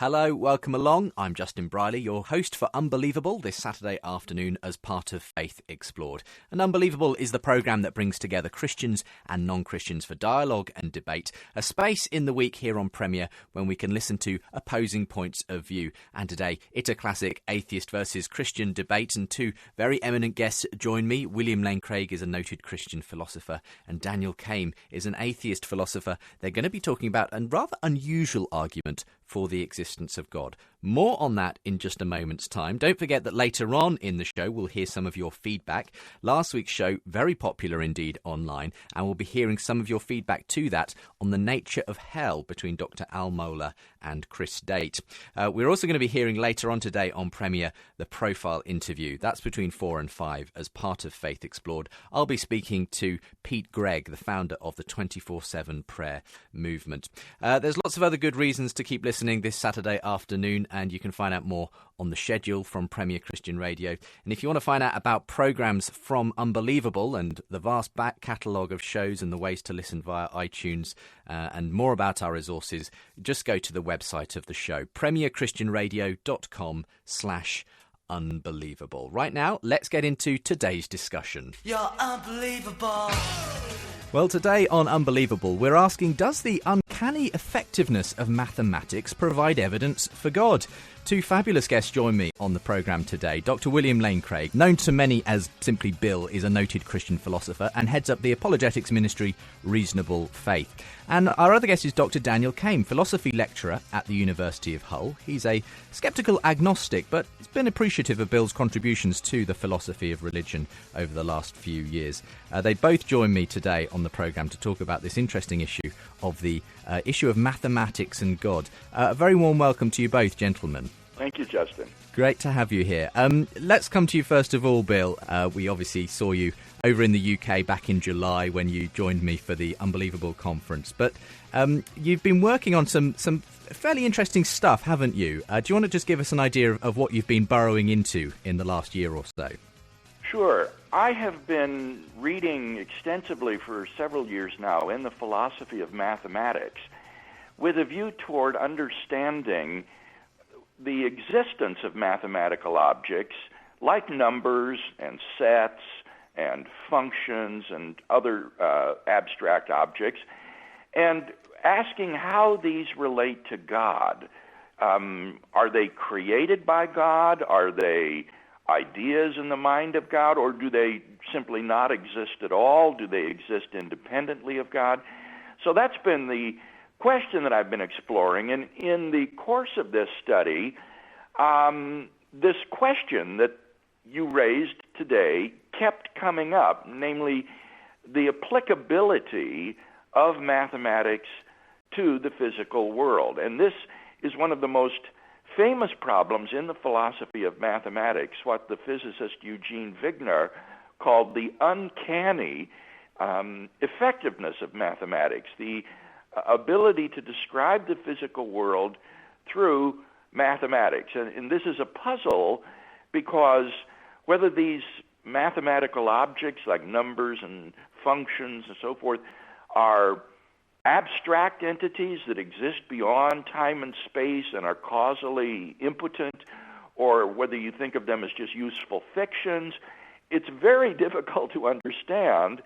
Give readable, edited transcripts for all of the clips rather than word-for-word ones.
Hello, welcome along. I'm Justin Brierley, your host for Unbelievable this Saturday afternoon as part of Faith Explored. And Unbelievable is the programme that brings together Christians and non-Christians for dialogue and debate, a space in the week here on Premier when we can listen to opposing points of view. And today, it's a classic atheist versus Christian debate, and two very eminent guests join me. William Lane Craig is a noted Christian philosopher, and Daniel Kame is an atheist philosopher. They're going to be talking about a rather unusual argument for the existence of God. More on that in just a moment's time. Don't forget that later on in the show, we'll hear some of your feedback. Last week's show, very popular indeed online, and we'll be hearing some of your feedback to that on the nature of hell between Dr. Al Mohler and Chris Date. We're also going to be hearing later on today on Premier the profile interview. That's between 4 and 5 as part of Faith Explored. I'll be speaking to Pete Gregg, the founder of the 24/7 prayer movement. There's lots of other good reasons to keep listening this Saturday afternoon, and you can find out more on the schedule from Premier Christian Radio. And if you want to find out about programmes from Unbelievable and the vast back catalogue of shows and the ways to listen via iTunes and more about our resources, just go to the website of the show, premierchristianradio.com/unbelievable. Right now, let's get into today's discussion. You're unbelievable. Well, today on Unbelievable, we're asking, does the uncanny effectiveness of mathematics provide evidence for God? Two fabulous guests join me on the programme today. Dr. William Lane Craig, known to many as simply Bill, is a noted Christian philosopher and heads up the apologetics ministry Reasonable Faith. And our other guest is Dr. Daniel Kame, philosophy lecturer at the University of Hull. He's a sceptical agnostic, but he's been appreciative of Bill's contributions to the philosophy of religion over the last few years. They both join me today on the programme to talk about this interesting issue of the issue of mathematics and God. A very warm welcome to you both, gentlemen. Thank you, Justin. Great to have you here. Let's come to you first of all, Bill. We obviously saw you over in the UK back in July when you joined me for the Unbelievable conference. But you've been working on some fairly interesting stuff, haven't you? Do you want to just give us an idea of what you've been burrowing into in the last year or so? Sure. I have been reading extensively for several years now in the philosophy of mathematics with a view toward understanding the existence of mathematical objects like numbers and sets and functions and other abstract objects, and asking how these relate to God. Are they created by God? Are they ideas in the mind of God? Or do they simply not exist at all? Do they exist independently of God? So that's been the question that I've been exploring, and in the course of this study, this question that you raised today kept coming up, namely the applicability of mathematics to the physical world. And this is one of the most famous problems in the philosophy of mathematics, what the physicist Eugene Wigner called the uncanny effectiveness of mathematics, the ability to describe the physical world through mathematics. And this is a puzzle because whether these mathematical objects like numbers and functions and so forth are abstract entities that exist beyond time and space and are causally impotent, or whether you think of them as just useful fictions, it's very difficult to understand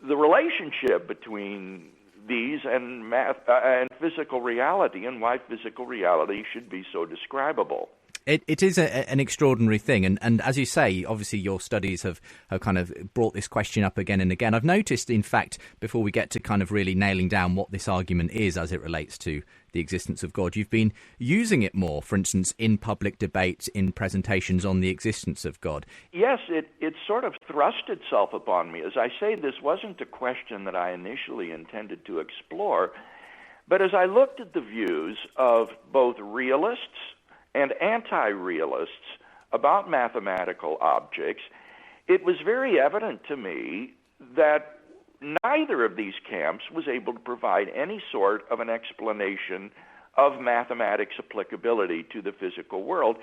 the relationship between these and and physical reality, and why physical reality should be so describable. It is an extraordinary thing, and as you say, obviously your studies have kind of brought this question up again and again. I've noticed, in fact, before we get to kind of really nailing down what this argument is as it relates to the existence of God, you've been using it more, for instance, in public debates, in presentations on the existence of God. Yes, it sort of thrust itself upon me. As I say, this wasn't a question that I initially intended to explore, but as I looked at the views of both realists and anti-realists about mathematical objects, it was very evident to me that neither of these camps was able to provide any sort of an explanation of mathematics' applicability to the physical world.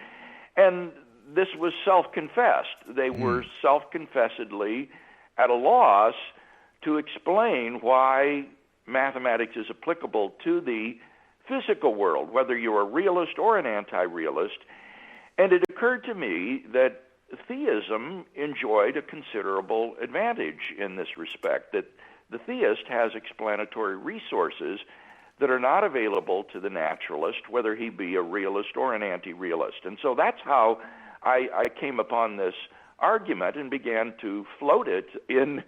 And this was self-confessed. They were self-confessedly at a loss to explain why mathematics is applicable to the physical world, whether you're a realist or an anti-realist. And it occurred to me that theism enjoyed a considerable advantage in this respect, that the theist has explanatory resources that are not available to the naturalist, whether he be a realist or an anti-realist. And so that's how I came upon this argument and began to float it in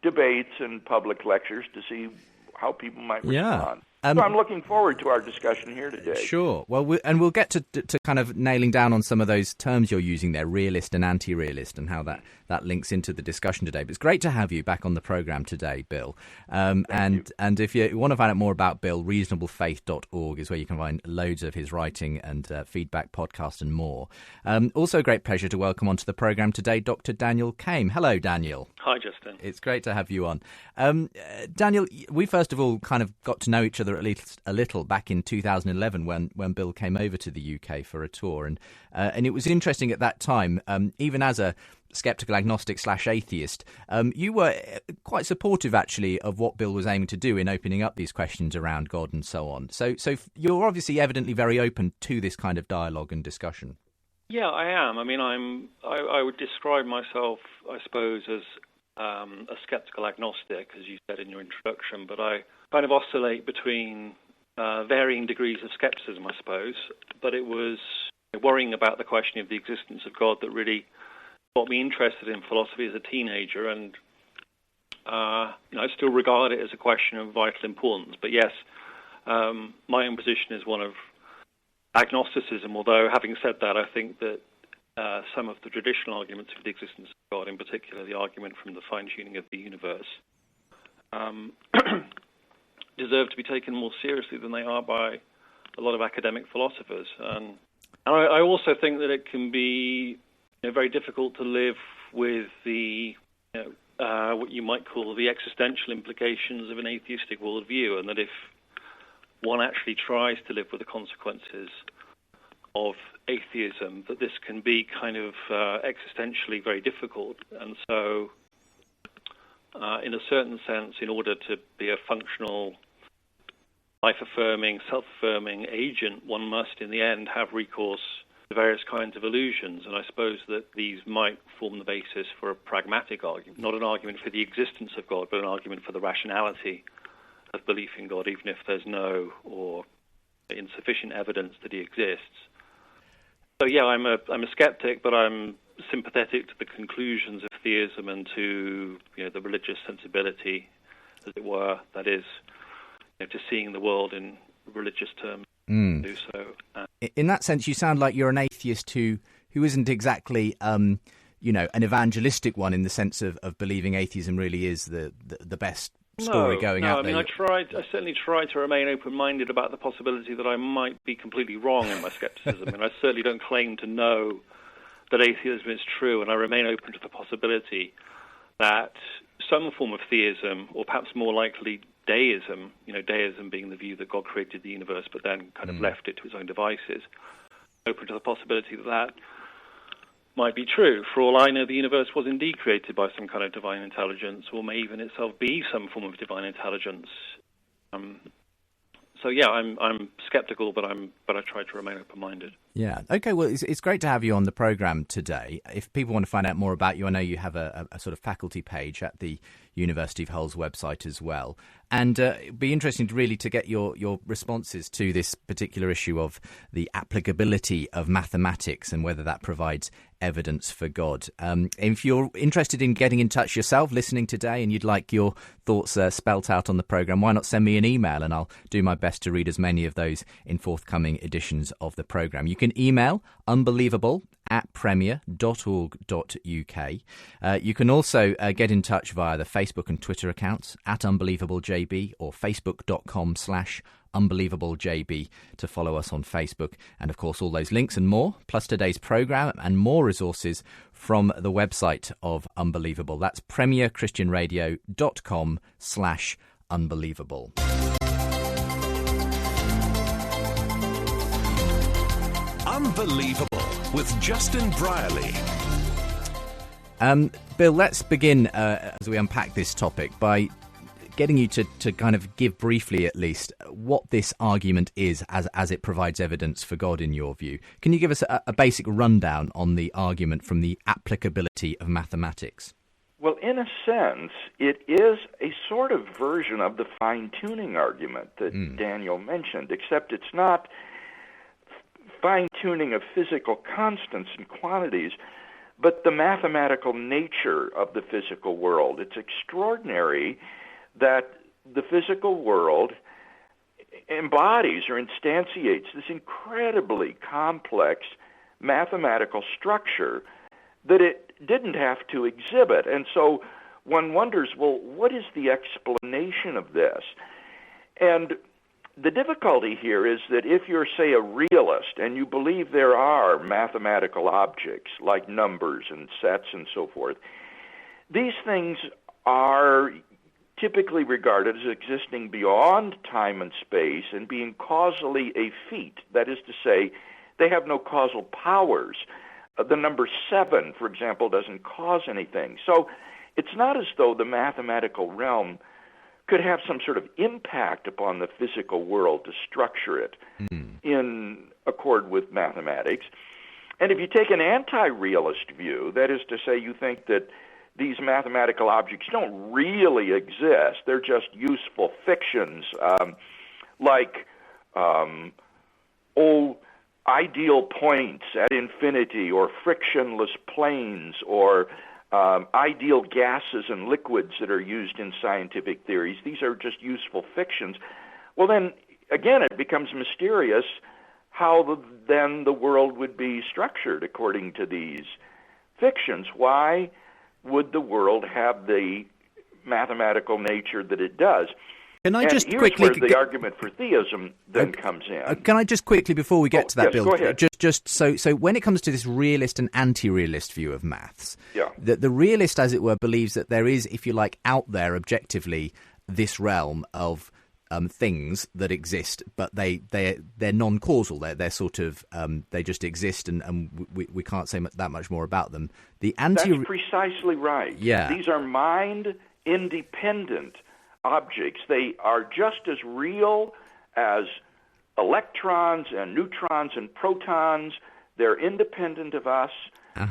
debates and public lectures to see how people might respond. So I'm looking forward to our discussion here today. Sure. Well, we'll get to kind of nailing down on some of those terms you're using there, realist and anti-realist, and how that links into the discussion today. But it's great to have you back on the programme today, Bill. And if you want to find out more about Bill, reasonablefaith.org is where you can find loads of his writing and feedback, podcast and more. Also a great pleasure to welcome onto the programme today Dr. Daniel Kame. Hello, Daniel. Hi, Justin. It's great to have you on. Daniel, we first of all kind of got to know each other at least a little back in 2011 when Bill came over to the UK for a tour, and it was interesting at that time, even as a skeptical agnostic / atheist, you were quite supportive actually of what Bill was aiming to do in opening up these questions around God and so on. So you're obviously evidently very open to this kind of dialogue and discussion. Yeah, I am. I mean, I would describe myself, I suppose, as a skeptical agnostic, as you said in your introduction, but I kind of oscillate between varying degrees of skepticism, I suppose. But it was worrying about the question of the existence of God that really got me interested in philosophy as a teenager, and I still regard it as a question of vital importance. But yes, my own position is one of agnosticism, although having said that, I think that some of the traditional arguments for the existence of God, in particular the argument from the fine-tuning of the universe, deserve to be taken more seriously than they are by a lot of academic philosophers. And I also think that it can be very difficult to live with the what you might call the existential implications of an atheistic worldview, and that if one actually tries to live with the consequences of atheism, that this can be kind of existentially very difficult. And so, in a certain sense, in order to be a functional, life-affirming, self-affirming agent, one must, in the end, have recourse to various kinds of illusions. And I suppose that these might form the basis for a pragmatic argument, not an argument for the existence of God, but an argument for the rationality of belief in God, even if there's no or insufficient evidence that he exists. So yeah, I'm a skeptic, but I'm sympathetic to the conclusions of theism and to the religious sensibility, as it were, that is, to seeing the world in religious terms. Do so. In that sense, you sound like you're an atheist who isn't exactly an evangelistic one, in the sense of believing atheism really is the best story going out there. I certainly try to remain open-minded about the possibility that I might be completely wrong in my skepticism, and I certainly don't claim to know that atheism is true, and I remain open to the possibility that some form of theism, or perhaps more likely deism, deism being the view that God created the universe but then kind of left it to its own devices, open to the possibility that might be true. For all I know, the universe was indeed created by some kind of divine intelligence, or may even itself be some form of divine intelligence. So yeah, I'm skeptical, but I try to remain open-minded. Yeah. Okay. Well, it's great to have you on the programme today. If people want to find out more about you, I know you have a sort of faculty page at the University of Hull's website as well. And it'd be interesting to get your responses to this particular issue of the applicability of mathematics and whether that provides evidence for God. If you're interested in getting in touch yourself, listening today, and you'd like your thoughts spelt out on the programme, why not send me an email, and I'll do my best to read as many of those in forthcoming editions of the programme. You can email unbelievable@premier.org.uk. You can also get in touch via the Facebook and Twitter accounts @unbelievablejb or facebook.com/unbelievablejb to follow us on Facebook. And of course, all those links and more, plus today's programme and more resources from the website of Unbelievable. That's premierchristianradio.com/unbelievable. Unbelievable with Justin Brierley. Bill, let's begin as we unpack this topic by getting you to kind of give briefly, at least, what this argument is as it provides evidence for God in your view. Can you give us a basic rundown on the argument from the Applicability of Mathematics? Well, in a sense, it is a sort of version of the fine-tuning argument that Daniel mentioned, except it's not fine-tuning of physical constants and quantities, but the mathematical nature of the physical world. It's extraordinary that the physical world embodies or instantiates this incredibly complex mathematical structure that it didn't have to exhibit. And so one wonders, well, what is the explanation of this? And the difficulty here is that if you're, say, a realist and you believe there are mathematical objects like numbers and sets and so forth, these things are typically regarded as existing beyond time and space and being causally effete. That is to say, they have no causal powers. The number 7, for example, doesn't cause anything. So it's not as though the mathematical realm could have some sort of impact upon the physical world to structure it in accord with mathematics. And if you take an anti-realist view, that is to say you think that these mathematical objects don't really exist, they're just useful fictions, like ideal points at infinity, or frictionless planes, or ideal gases and liquids that are used in scientific theories. These are just useful fictions. Well, then, again, it becomes mysterious how then the world would be structured according to these fictions. Why would the world have the mathematical nature that it does? Can I just here's quickly... where the argument for theism then comes in. Can I just quickly, before we get to that, yes, Bill, go ahead. just so when it comes to this realist and anti-realist view of maths, the realist, as it were, believes that there is, if you like, out there objectively this realm of things that exist, but they're non-causal. They're sort of they just exist, and we can't say that much more about them. That's precisely right. Yeah. These are mind-independent objects. They are just as real as electrons and neutrons and protons. They're independent of us.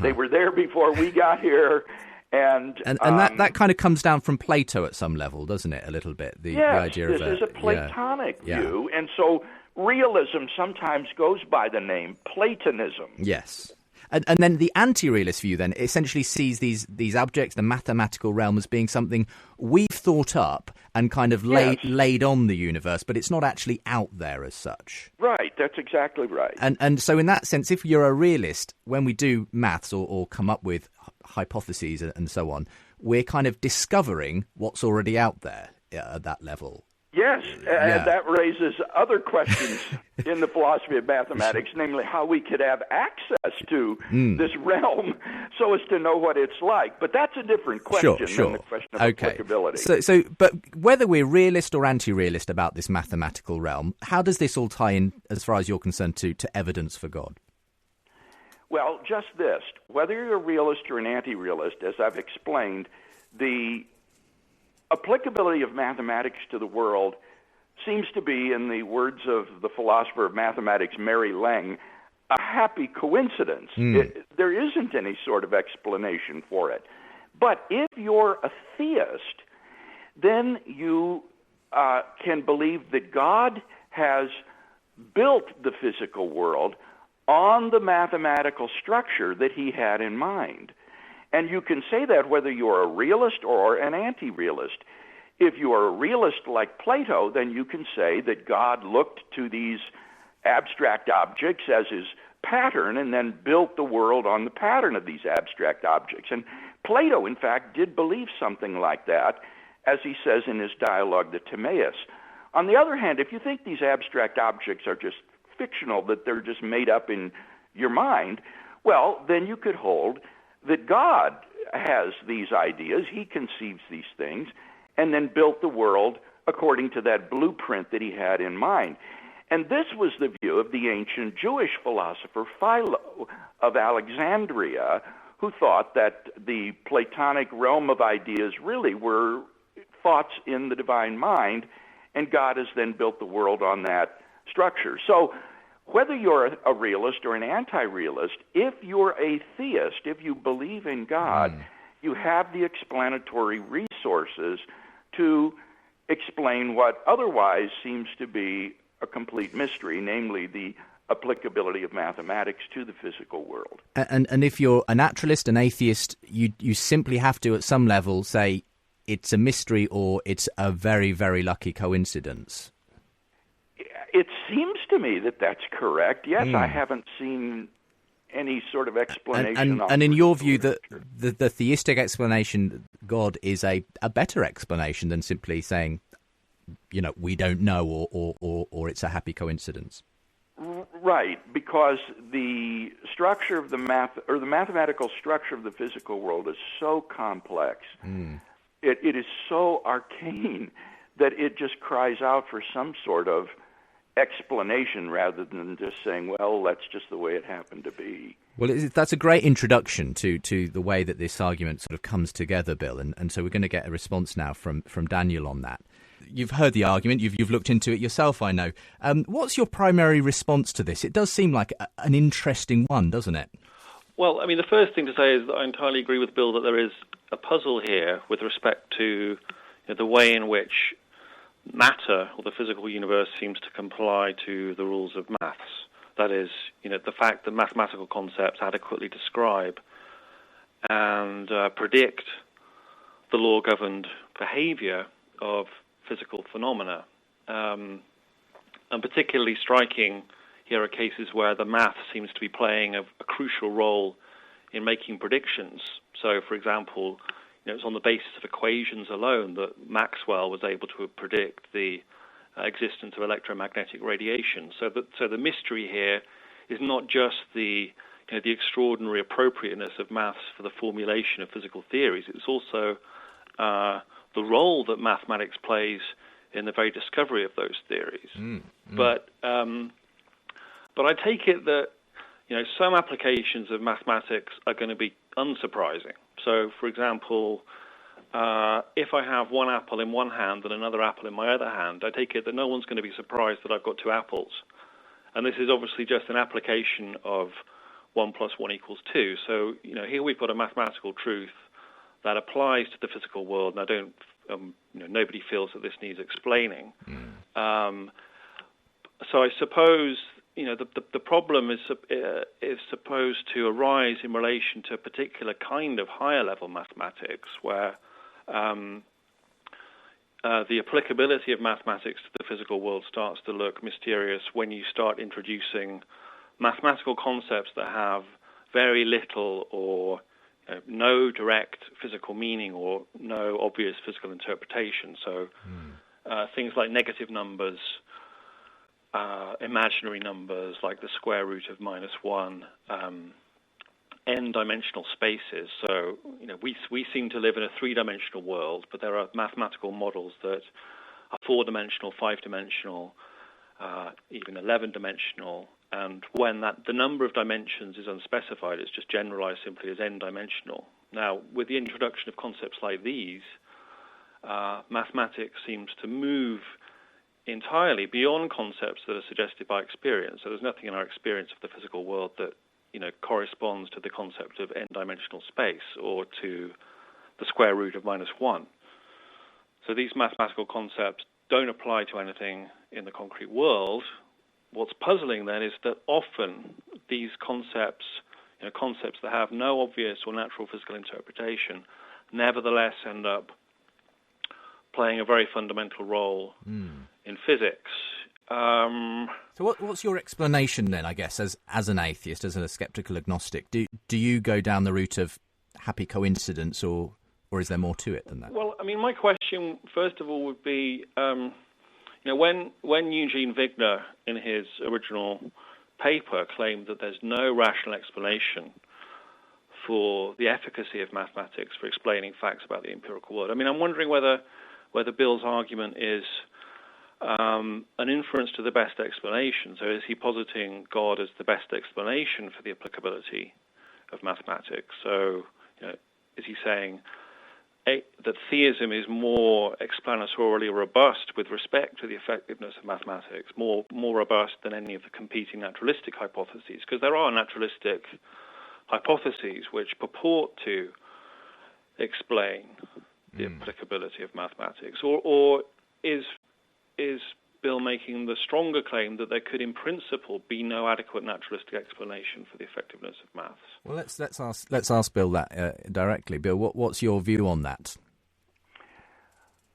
They were there before we got here. And that kind of comes down from Plato at some level, doesn't it, a little bit? The idea this is a Platonic view. And so realism sometimes goes by the name Platonism. Yes. And then the anti-realist view then essentially sees these objects, the mathematical realm, as being something we've thought up and kind of laid on the universe, but it's not actually out there as such. Right, that's exactly right. And so in that sense, if you're a realist, when we do maths or come up with hypotheses and so on, we're kind of discovering what's already out there at that level. Yes, and that raises other questions in the philosophy of mathematics, namely how we could have access to this realm so as to know what it's like. But that's a different question than the question of applicability. But whether we're realist or anti-realist about this mathematical realm, how does this all tie in, as far as you're concerned, to evidence for God? Well, just this. Whether you're a realist or an anti-realist, as I've explained, the applicability of mathematics to the world seems to be, in the words of the philosopher of mathematics, Mary Leng, a happy coincidence. There isn't any sort of explanation for it. But if you're a theist, then you can believe that God has built the physical world on the mathematical structure that he had in mind. And you can say that whether you're a realist or an anti-realist. If you are a realist like Plato, then you can say that God looked to these abstract objects as his pattern and then built the world on the pattern of these abstract objects. And Plato, in fact, did believe something like that, as he says in his dialogue, the Timaeus. On the other hand, if you think these abstract objects are just fictional, that they're just made up in your mind, well, then you could hold that God has these ideas, he conceives these things, and then built the world according to that blueprint that he had in mind. And this was the view of the ancient Jewish philosopher Philo of Alexandria, who thought that the Platonic realm of ideas really were thoughts in the divine mind, and God has then built the world on that structure. So whether you're a realist or an anti-realist, if you're a theist, if you believe in God, you have the explanatory resources to explain what otherwise seems to be a complete mystery, namely the applicability of mathematics to the physical world. And if you're a naturalist, an atheist, you simply have to, at some level, say it's a mystery or it's a very, very lucky coincidence. It seems to me that that's correct. Yes, I haven't seen any sort of explanation. And in your view, the theistic explanation, God, is a better explanation than simply saying, we don't know or it's a happy coincidence. Right, because the structure of the mathematical structure of the physical world is so complex. It is so arcane that it just cries out for some sort of explanation rather than just saying, well, that's just the way it happened to be. Well, that's a great introduction to the way that this argument sort of comes together, Bill, and so we're going to get a response now from Daniel on that. You've heard the argument, you've looked into it yourself, I know. What's your primary response to this? It does seem like an interesting one, doesn't it? Well, I mean, the first thing to say is that I entirely agree with Bill that there is a puzzle here with respect to the way in which matter, or the physical universe, seems to comply to the rules of maths. That is, the fact that mathematical concepts adequately describe and predict the law-governed behavior of physical phenomena. And particularly striking here are cases where the math seems to be playing a crucial role in making predictions. So, for example, it's on the basis of equations alone that Maxwell was able to predict the existence of electromagnetic radiation. So the mystery here is not just the extraordinary appropriateness of maths for the formulation of physical theories. It's also the role that mathematics plays in the very discovery of those theories. But I take it that some applications of mathematics are going to be unsurprising. So, for example, if I have one apple in one hand and another apple in my other hand, I take it that no one's going to be surprised that I've got two apples. And this is obviously just an application of 1 + 1 = 2. So, here we've got a mathematical truth that applies to the physical world, and nobody feels that this needs explaining. So I suppose the problem is supposed to arise in relation to a particular kind of higher level mathematics, where the applicability of mathematics to the physical world starts to look mysterious when you start introducing mathematical concepts that have very little or no direct physical meaning or no obvious physical interpretation. So things like negative numbers, imaginary numbers like the square root of -1, n-dimensional spaces. So we seem to live in a three-dimensional world, but there are mathematical models that are four-dimensional, five-dimensional, even 11-dimensional. And when the number of dimensions is unspecified, it's just generalized simply as n-dimensional. Now, with the introduction of concepts like these, mathematics seems to move entirely beyond concepts that are suggested by experience. So there's nothing in our experience of the physical world that corresponds to the concept of n-dimensional space or to the square root of -1. So these mathematical concepts don't apply to anything in the concrete world. What's puzzling then is that often these concepts, concepts that have no obvious or natural physical interpretation, nevertheless end up playing a very fundamental role in physics. So what's your explanation then, I guess, as an atheist, as a skeptical agnostic? Do you go down the route of happy coincidence, or is there more to it than that? Well, I mean, my question, first of all, would be, when Eugene Wigner, in his original paper, claimed that there's no rational explanation for the efficacy of mathematics for explaining facts about the empirical world, I mean, I'm wondering whether Bill's argument is an inference to the best explanation. So is he positing God as the best explanation for the applicability of mathematics? So is he saying that theism is more explanatorily robust with respect to the effectiveness of mathematics, more robust than any of the competing naturalistic hypotheses, because there are naturalistic hypotheses which purport to explain the applicability of mathematics, or is Bill making the stronger claim that there could, in principle, be no adequate naturalistic explanation for the effectiveness of maths? Well, let's ask Bill that directly. Bill, what's your view on that?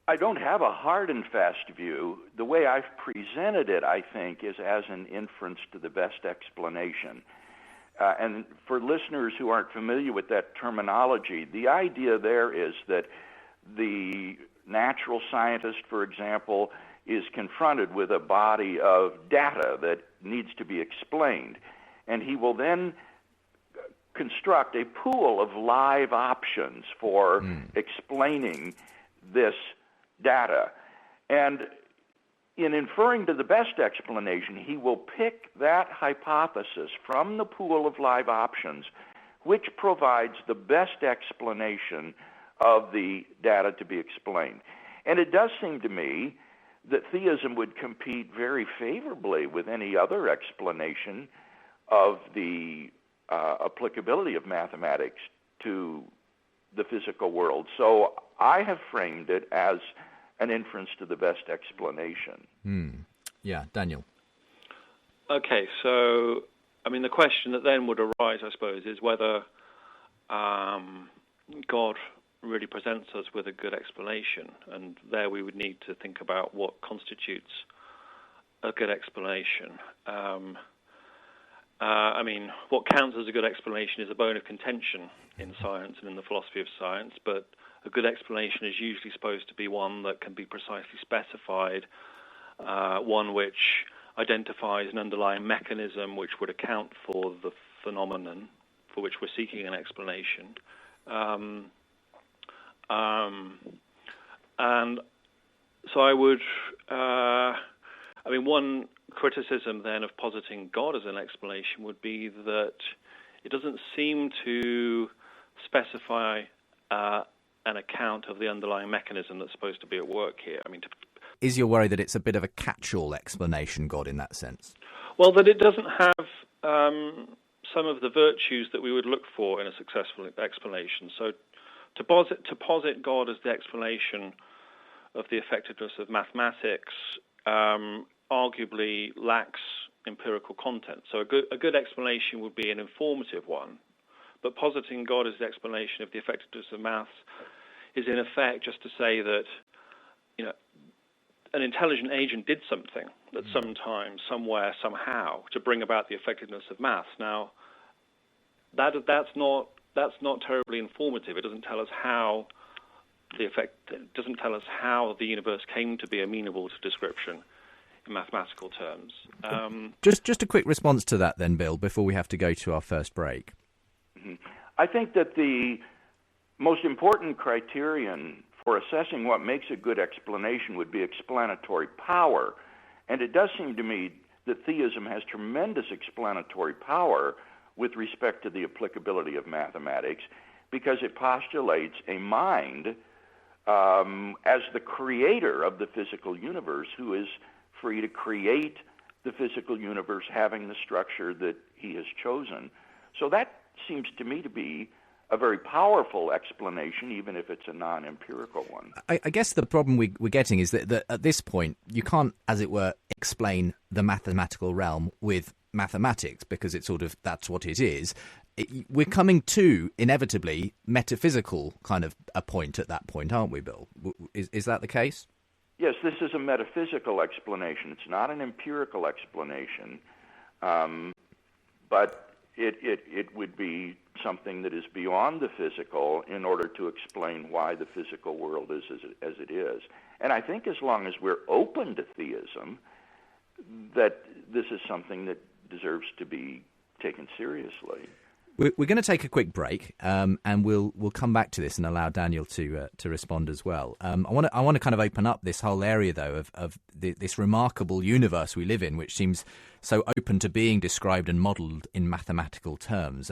I don't have a hard and fast view. The way I've presented it, I think, is as an inference to the best explanation. And for listeners who aren't familiar with that terminology, the idea there is that the natural scientist, for example, is confronted with a body of data that needs to be explained. And he will then construct a pool of live options for explaining this data. And in inferring to the best explanation, he will pick that hypothesis from the pool of live options, which provides the best explanation of the data to be explained. And it does seem to me that theism would compete very favorably with any other explanation of the applicability of mathematics to the physical world. So I have framed it as an inference to the best explanation. Yeah, Daniel. Okay, so, I mean, the question that then would arise, I suppose, is whether God really presents us with a good explanation, and there we would need to think about what constitutes a good explanation. I mean, what counts as a good explanation is a bone of contention in science and in the philosophy of science, but a good explanation is usually supposed to be one that can be precisely specified, one which identifies an underlying mechanism which would account for the phenomenon for which we're seeking an explanation. And so I would, one criticism then of positing God as an explanation would be that it doesn't seem to specify an account of the underlying mechanism that's supposed to be at work here. I mean, is your worry that it's a bit of a catch-all explanation, God, in that sense? Well, that it doesn't have some of the virtues that we would look for in a successful explanation. So to posit God as the explanation of the effectiveness of mathematics arguably lacks empirical content. So a good explanation would be an informative one, but positing God as the explanation of the effectiveness of maths is in effect just to say that, you know, an intelligent agent did something at some time, somewhere, somehow, to bring about the effectiveness of maths. Now, that's not terribly informative. It doesn't tell us how it doesn't tell us how the universe came to be amenable to description in mathematical terms. Just a quick response to that then, Bill, before we have to go to our first break. I think that the most important criterion for assessing what makes a good explanation would be explanatory power. And it does seem to me that theism has tremendous explanatory power with respect to the applicability of mathematics, because it postulates a mind as the creator of the physical universe, who is free to create the physical universe having the structure that he has chosen. So that seems to me to be a very powerful explanation, even if it's a non-empirical one. I guess the problem we're getting is that at this point, you can't, as it were, explain the mathematical realm with mathematics, because it's sort of, that's what it is. We're coming to, inevitably, metaphysical kind of a point at that point, aren't we, Bill? Is that the case? Yes, this is a metaphysical explanation. It's not an empirical explanation, but it would be something that is beyond the physical in order to explain why the physical world is as it is. And I think as long as we're open to theism, that this is something that deserves to be taken seriously. We're going to take a quick break, and we'll come back to this and allow Daniel to respond as well. I want to kind of open up this whole area though of this remarkable universe we live in, which seems so open to being described and modelled in mathematical terms.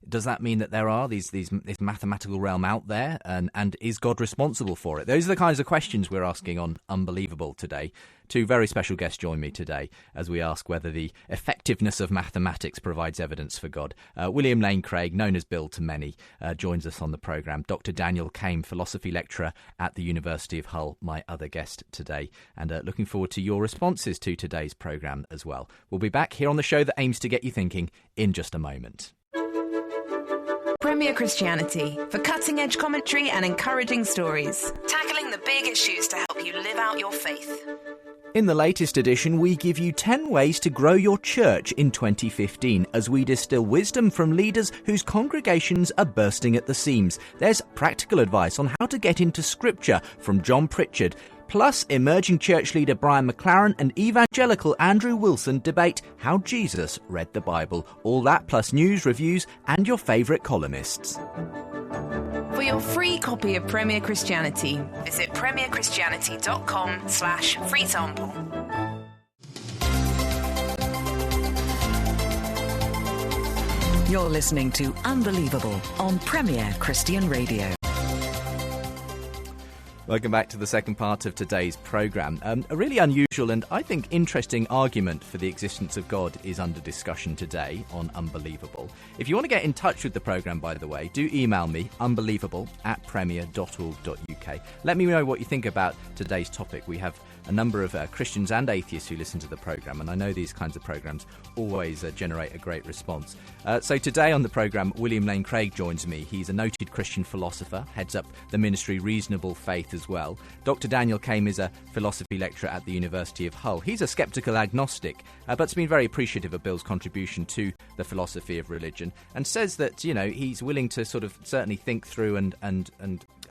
Does that mean that there are this mathematical realm out there, and is God responsible for it? Those are the kinds of questions we're asking on Unbelievable today. Two very special guests join me today as we ask whether the effectiveness of mathematics provides evidence for God. William Lane Craig, known as Bill to many, joins us on the programme. Dr. Daniel Kame, philosophy lecturer at the University of Hull, my other guest today. And looking forward to your responses to today's programme as well. We'll be back here on the show that aims to get you thinking in just a moment. Premier Christianity, for cutting-edge commentary and encouraging stories. Tackling the big issues to help you live out your faith. In the latest edition, we give you 10 ways to grow your church in 2015 as we distill wisdom from leaders whose congregations are bursting at the seams. There's practical advice on how to get into Scripture from John Pritchard. Plus, emerging church leader Brian McLaren and evangelical Andrew Wilson debate how Jesus read the Bible. All that plus news, reviews and your favourite columnists. For your free copy of Premier Christianity, visit premierchristianity.com/free sample. You're listening to Unbelievable on Premier Christian Radio. Welcome back to the second part of today's programme. A really unusual and, I think, interesting argument for the existence of God is under discussion today on Unbelievable. If you want to get in touch with the programme, by the way, do email me, unbelievable@premier.org.uk. Let me know what you think about today's topic. We have a number of Christians and atheists who listen to the programme, and I know these kinds of programmes always generate a great response. So today on the programme, William Lane Craig joins me. He's a noted Christian philosopher, heads up the ministry Reasonable Faith as well. Dr. Daniel Kame is a philosophy lecturer at the University of Hull. He's a sceptical agnostic, but's been very appreciative of Bill's contribution to the philosophy of religion, and says that, you know, he's willing to sort of certainly think through and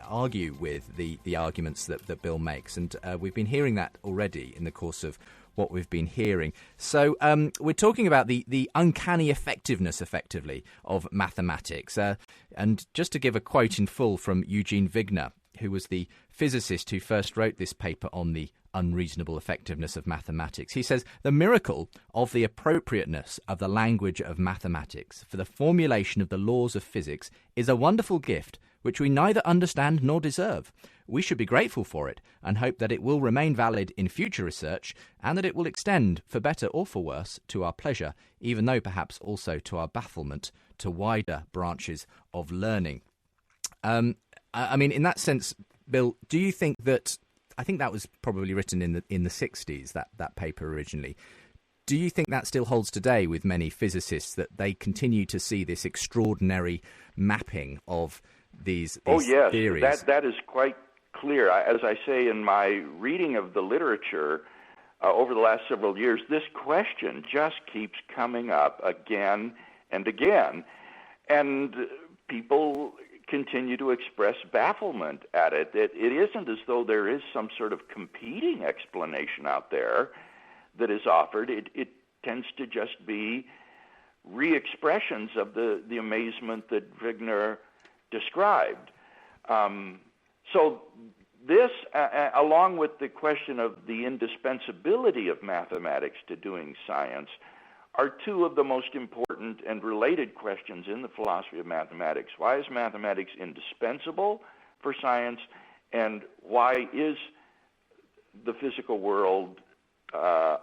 argue with the arguments that Bill makes. And we've been hearing that already in the course of what we've been hearing. So we're talking about the uncanny effectiveness, effectively, of mathematics. And just to give a quote in full from Eugene Wigner, who was the physicist who first wrote this paper on the unreasonable effectiveness of mathematics. He says, "The miracle of the appropriateness of the language of mathematics for the formulation of the laws of physics is a wonderful gift which we neither understand nor deserve. We should be grateful for it and hope that it will remain valid in future research and that it will extend, for better or for worse, to our pleasure, even though perhaps also to our bafflement, to wider branches of learning." I mean, in that sense, Bill, do you think that, I think that was probably written in the 60s, that paper originally. Do you think that still holds today with many physicists, that they continue to see this extraordinary mapping of these theories? That is quite clear. As I say in my reading of the literature over the last several years, this question just keeps coming up again and again, and people continue to express bafflement at it. It isn't as though there is some sort of competing explanation out there that is offered. It tends to just be re-expressions of the amazement that Wigner described. So this, along with the question of the indispensability of mathematics to doing science, are two of the most important and related questions in the philosophy of mathematics. Why is mathematics indispensable for science, and why is the physical world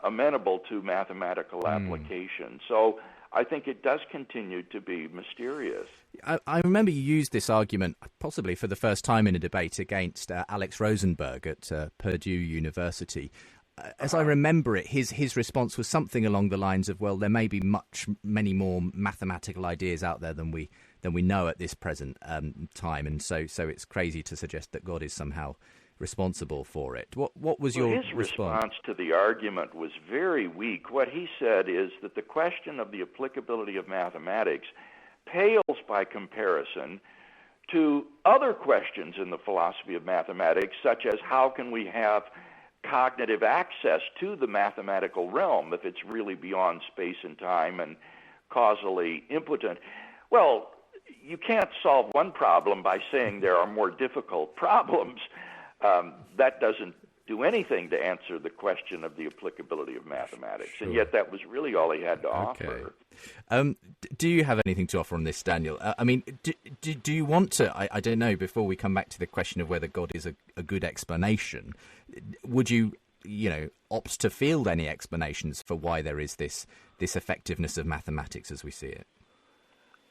amenable to mathematical application? So I think it does continue to be mysterious. I remember you used this argument possibly for the first time in a debate against Alex Rosenberg at Purdue University. As I remember it, his response was something along the lines of, well, there may be many more mathematical ideas out there than we know at this present time, and so it's crazy to suggest that God is somehow responsible for it. What was your his response to the argument was very weak. What he said is that the question of the applicability of mathematics pales by comparison to other questions in the philosophy of mathematics, such as how can we have cognitive access to the mathematical realm if it's really beyond space and time and causally impotent. Well, you can't solve one problem by saying there are more difficult problems. That doesn't do anything to answer the question of the applicability of mathematics, and yet that was really all he had to offer. Do you have anything to offer on this, Daniel? I mean, do you want to, I don't know, before we come back to the question of whether God is a good explanation, would you opt to field any explanations for why there is this effectiveness of mathematics as we see it?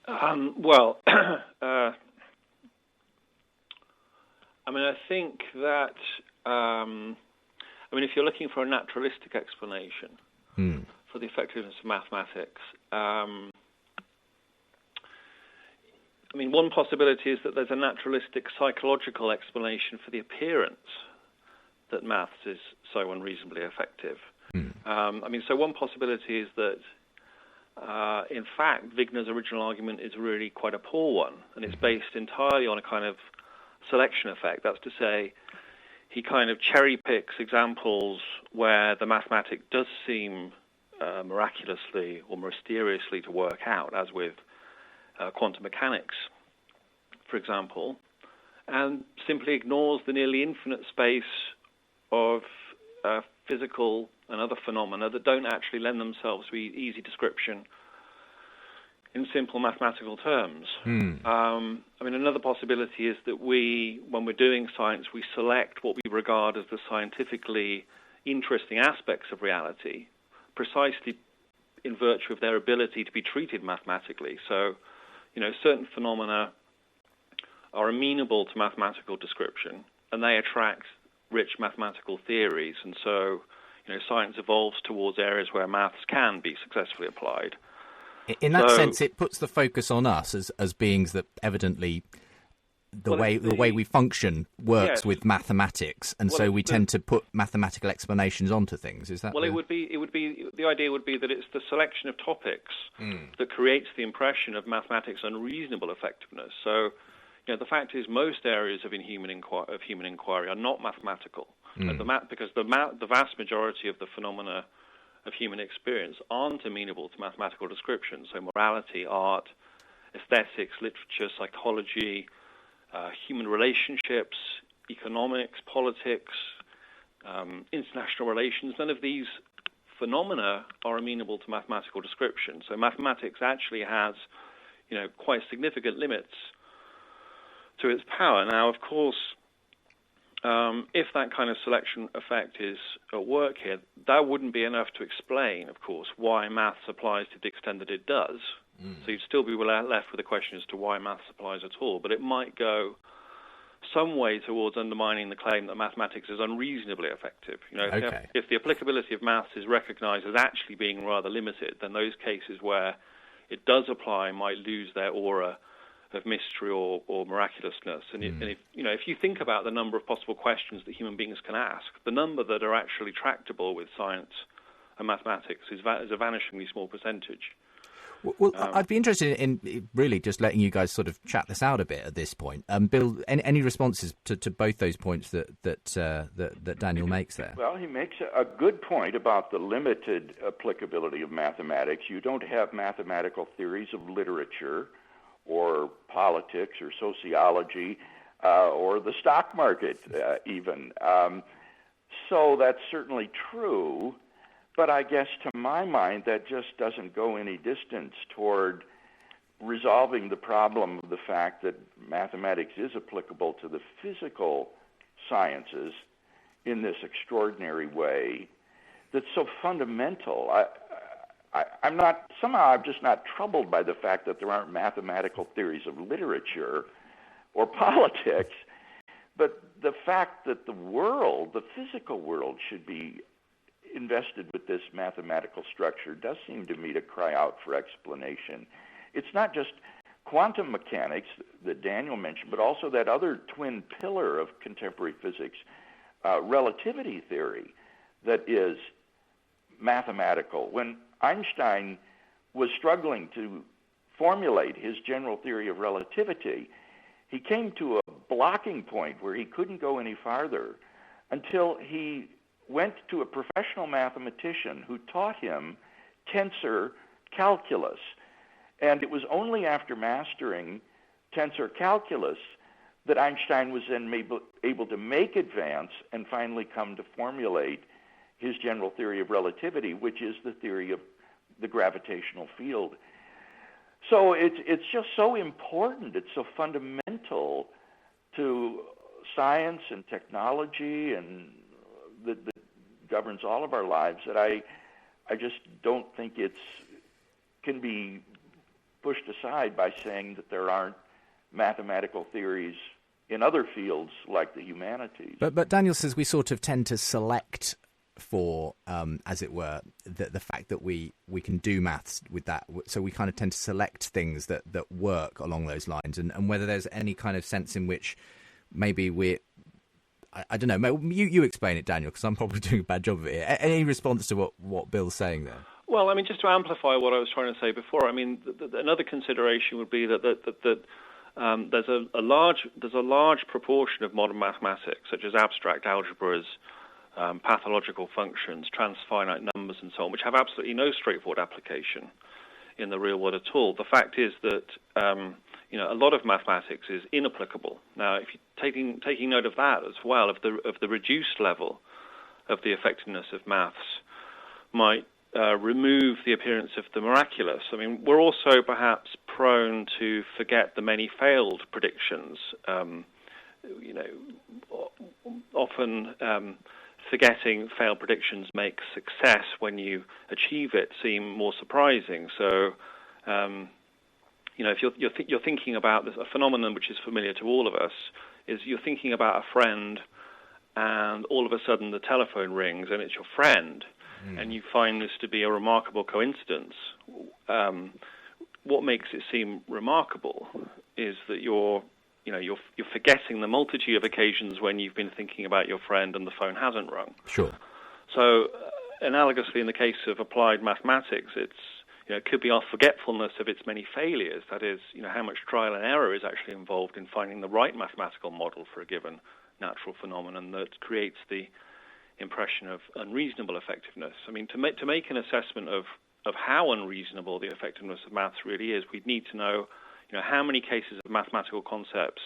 Well, I mean, I think that, if you're looking for a naturalistic explanation for the effectiveness of mathematics, one possibility is that there's a naturalistic psychological explanation for the appearance that maths is so unreasonably effective. So one possibility is that, in fact, Wigner's original argument is really quite a poor one, and it's based entirely on a kind of selection effect. That's to say, he kind of cherry-picks examples where the mathematic does seem miraculously or mysteriously to work out, as with quantum mechanics, for example, and simply ignores the nearly infinite space of physical and other phenomena that don't actually lend themselves to easy description in simple mathematical terms. Another possibility is that when we're doing science, we select what we regard as the scientifically interesting aspects of reality, precisely in virtue of their ability to be treated mathematically. So, certain phenomena are amenable to mathematical description, and they attract rich mathematical theories, and so, science evolves towards areas where maths can be successfully applied. In that sense, it puts the focus on us as beings that evidently the way we function works with mathematics, and so we tend to put mathematical explanations onto things. Is that? Well, the idea would be that it's the selection of topics that creates the impression of mathematics' unreasonable effectiveness. So, the fact is, most areas of human inquiry are not mathematical, because the vast majority of the phenomena of human experience aren't amenable to mathematical description. So morality, art, aesthetics, literature, psychology, human relationships, economics, politics, international relations, none of these phenomena are amenable to mathematical description. So mathematics actually has, quite significant limits to its power. Now, of course, if that kind of selection effect is at work here, that wouldn't be enough to explain, of course, why maths applies to the extent that it does. So you'd still be left with the question as to why maths applies at all. But it might go some way towards undermining the claim that mathematics is unreasonably effective. If the applicability of maths is recognized as actually being rather limited, then those cases where it does apply might lose their aura of mystery or miraculousness. And if you think about the number of possible questions that human beings can ask, the number that are actually tractable with science and mathematics is a vanishingly small percentage. Well, I'd be interested in really just letting you guys sort of chat this out a bit at this point. Bill, any responses to both those points that Daniel makes there? Well, he makes a good point about the limited applicability of mathematics. You don't have mathematical theories of literature or politics or sociology or the stock market even. So that's certainly true. But I guess to my mind, that just doesn't go any distance toward resolving the problem of the fact that mathematics is applicable to the physical sciences in this extraordinary way that's so fundamental. I'm just not troubled by the fact that there aren't mathematical theories of literature or politics, but the fact that the physical world should be invested with this mathematical structure does seem to me to cry out for explanation. It's not just quantum mechanics that Daniel mentioned, but also that other twin pillar of contemporary physics, relativity theory, that is mathematical. When Einstein was struggling to formulate his general theory of relativity, he came to a blocking point where he couldn't go any farther until he went to a professional mathematician who taught him tensor calculus. And it was only after mastering tensor calculus that Einstein was then able to make advance and finally come to formulate his general theory of relativity, which is the theory of the gravitational field. So it's just so important, it's so fundamental to science and technology and that governs all of our lives that I just don't think can be pushed aside by saying that there aren't mathematical theories in other fields like the humanities. But Daniel says we sort of tend to select for, as it were, the fact that we can do maths with that. So we kind of tend to select things that work along those lines, and whether there's any kind of sense in which maybe I don't know. You explain it, Daniel, because I'm probably doing a bad job of it here. Any response to what Bill's saying there? Well, I mean, just to amplify what I was trying to say before, I mean, another consideration would be that there's a large proportion of modern mathematics, such as abstract algebras, pathological functions, transfinite numbers, and so on, which have absolutely no straightforward application in the real world at all. The fact is that a lot of mathematics is inapplicable. Now, if you're taking note of that as well, of the reduced level of the effectiveness of maths, might remove the appearance of the miraculous. I mean, we're also perhaps prone to forget the many failed predictions. Often forgetting failed predictions makes success when you achieve it seem more surprising. So, if you're thinking about this, a phenomenon which is familiar to all of us is you're thinking about a friend, and all of a sudden the telephone rings and it's your friend, and you find this to be a remarkable coincidence. What makes it seem remarkable is that you're forgetting the multitude of occasions when you've been thinking about your friend and the phone hasn't rung. Sure. So, analogously, in the case of applied mathematics, it could be our forgetfulness of its many failures. That is, how much trial and error is actually involved in finding the right mathematical model for a given natural phenomenon that creates the impression of unreasonable effectiveness. I mean, to make an assessment of how unreasonable the effectiveness of maths really is, we'd need to know how many cases of mathematical concepts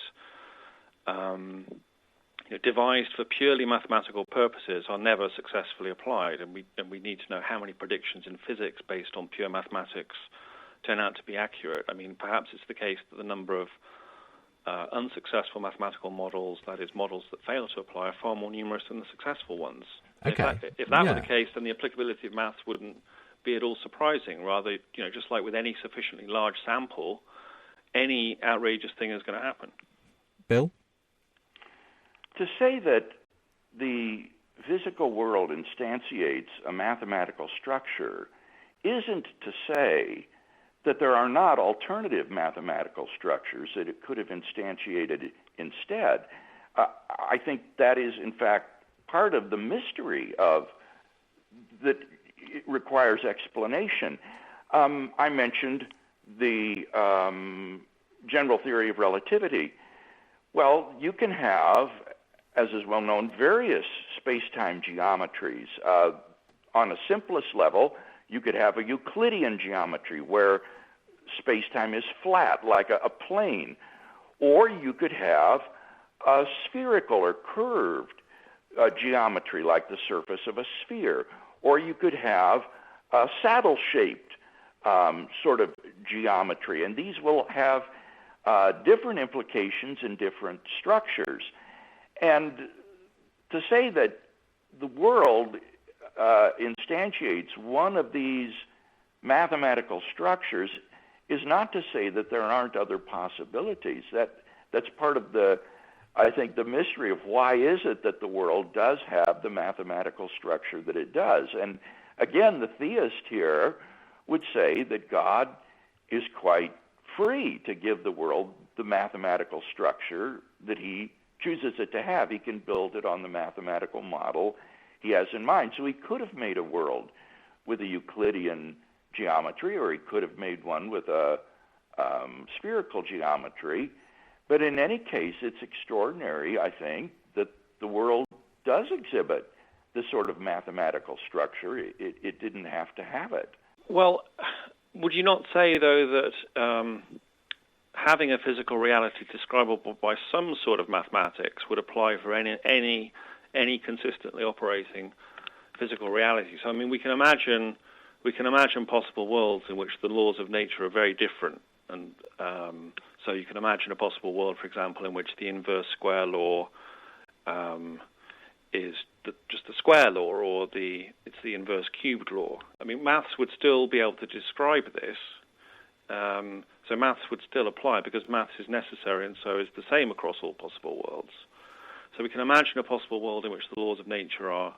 devised for purely mathematical purposes are never successfully applied, and we need to know how many predictions in physics based on pure mathematics turn out to be accurate. I mean, perhaps it's the case that the number of unsuccessful mathematical models, that is, models that fail to apply, are far more numerous than the successful ones. Okay. If that were the case, then the applicability of maths wouldn't be at all surprising. Rather, just like with any sufficiently large sample, any outrageous thing is going to happen. Bill? To say that the physical world instantiates a mathematical structure isn't to say that there are not alternative mathematical structures that it could have instantiated instead. I think that is, in fact, part of the mystery of that it requires explanation. I mentioned the general theory of relativity. Well, you can have, as is well known, various space-time geometries. On a simplest level, you could have a Euclidean geometry where space-time is flat, like a plane. Or you could have a spherical or curved geometry, like the surface of a sphere. Or you could have a saddle-shaped sort of geometry. And these will have different implications in different structures. And to say that the world instantiates one of these mathematical structures is not to say that there aren't other possibilities. That's part of the mystery of why is it that the world does have the mathematical structure that it does. And again, the theist here would say that God is quite free to give the world the mathematical structure that he chooses it to have. He can build it on the mathematical model he has in mind. So he could have made a world with a Euclidean geometry, or he could have made one with a spherical geometry. But in any case, it's extraordinary, I think, that the world does exhibit this sort of mathematical structure. It didn't have to have it. Well, would you not say, though, that having a physical reality describable by some sort of mathematics would apply for any consistently operating physical reality? So, I mean, we can imagine possible worlds in which the laws of nature are very different, and so you can imagine a possible world, for example, in which the inverse square law is just the square law, or it's the inverse cubed law. I mean, maths would still be able to describe this. So maths would still apply because maths is necessary and so is the same across all possible worlds. So we can imagine a possible world in which the laws of nature are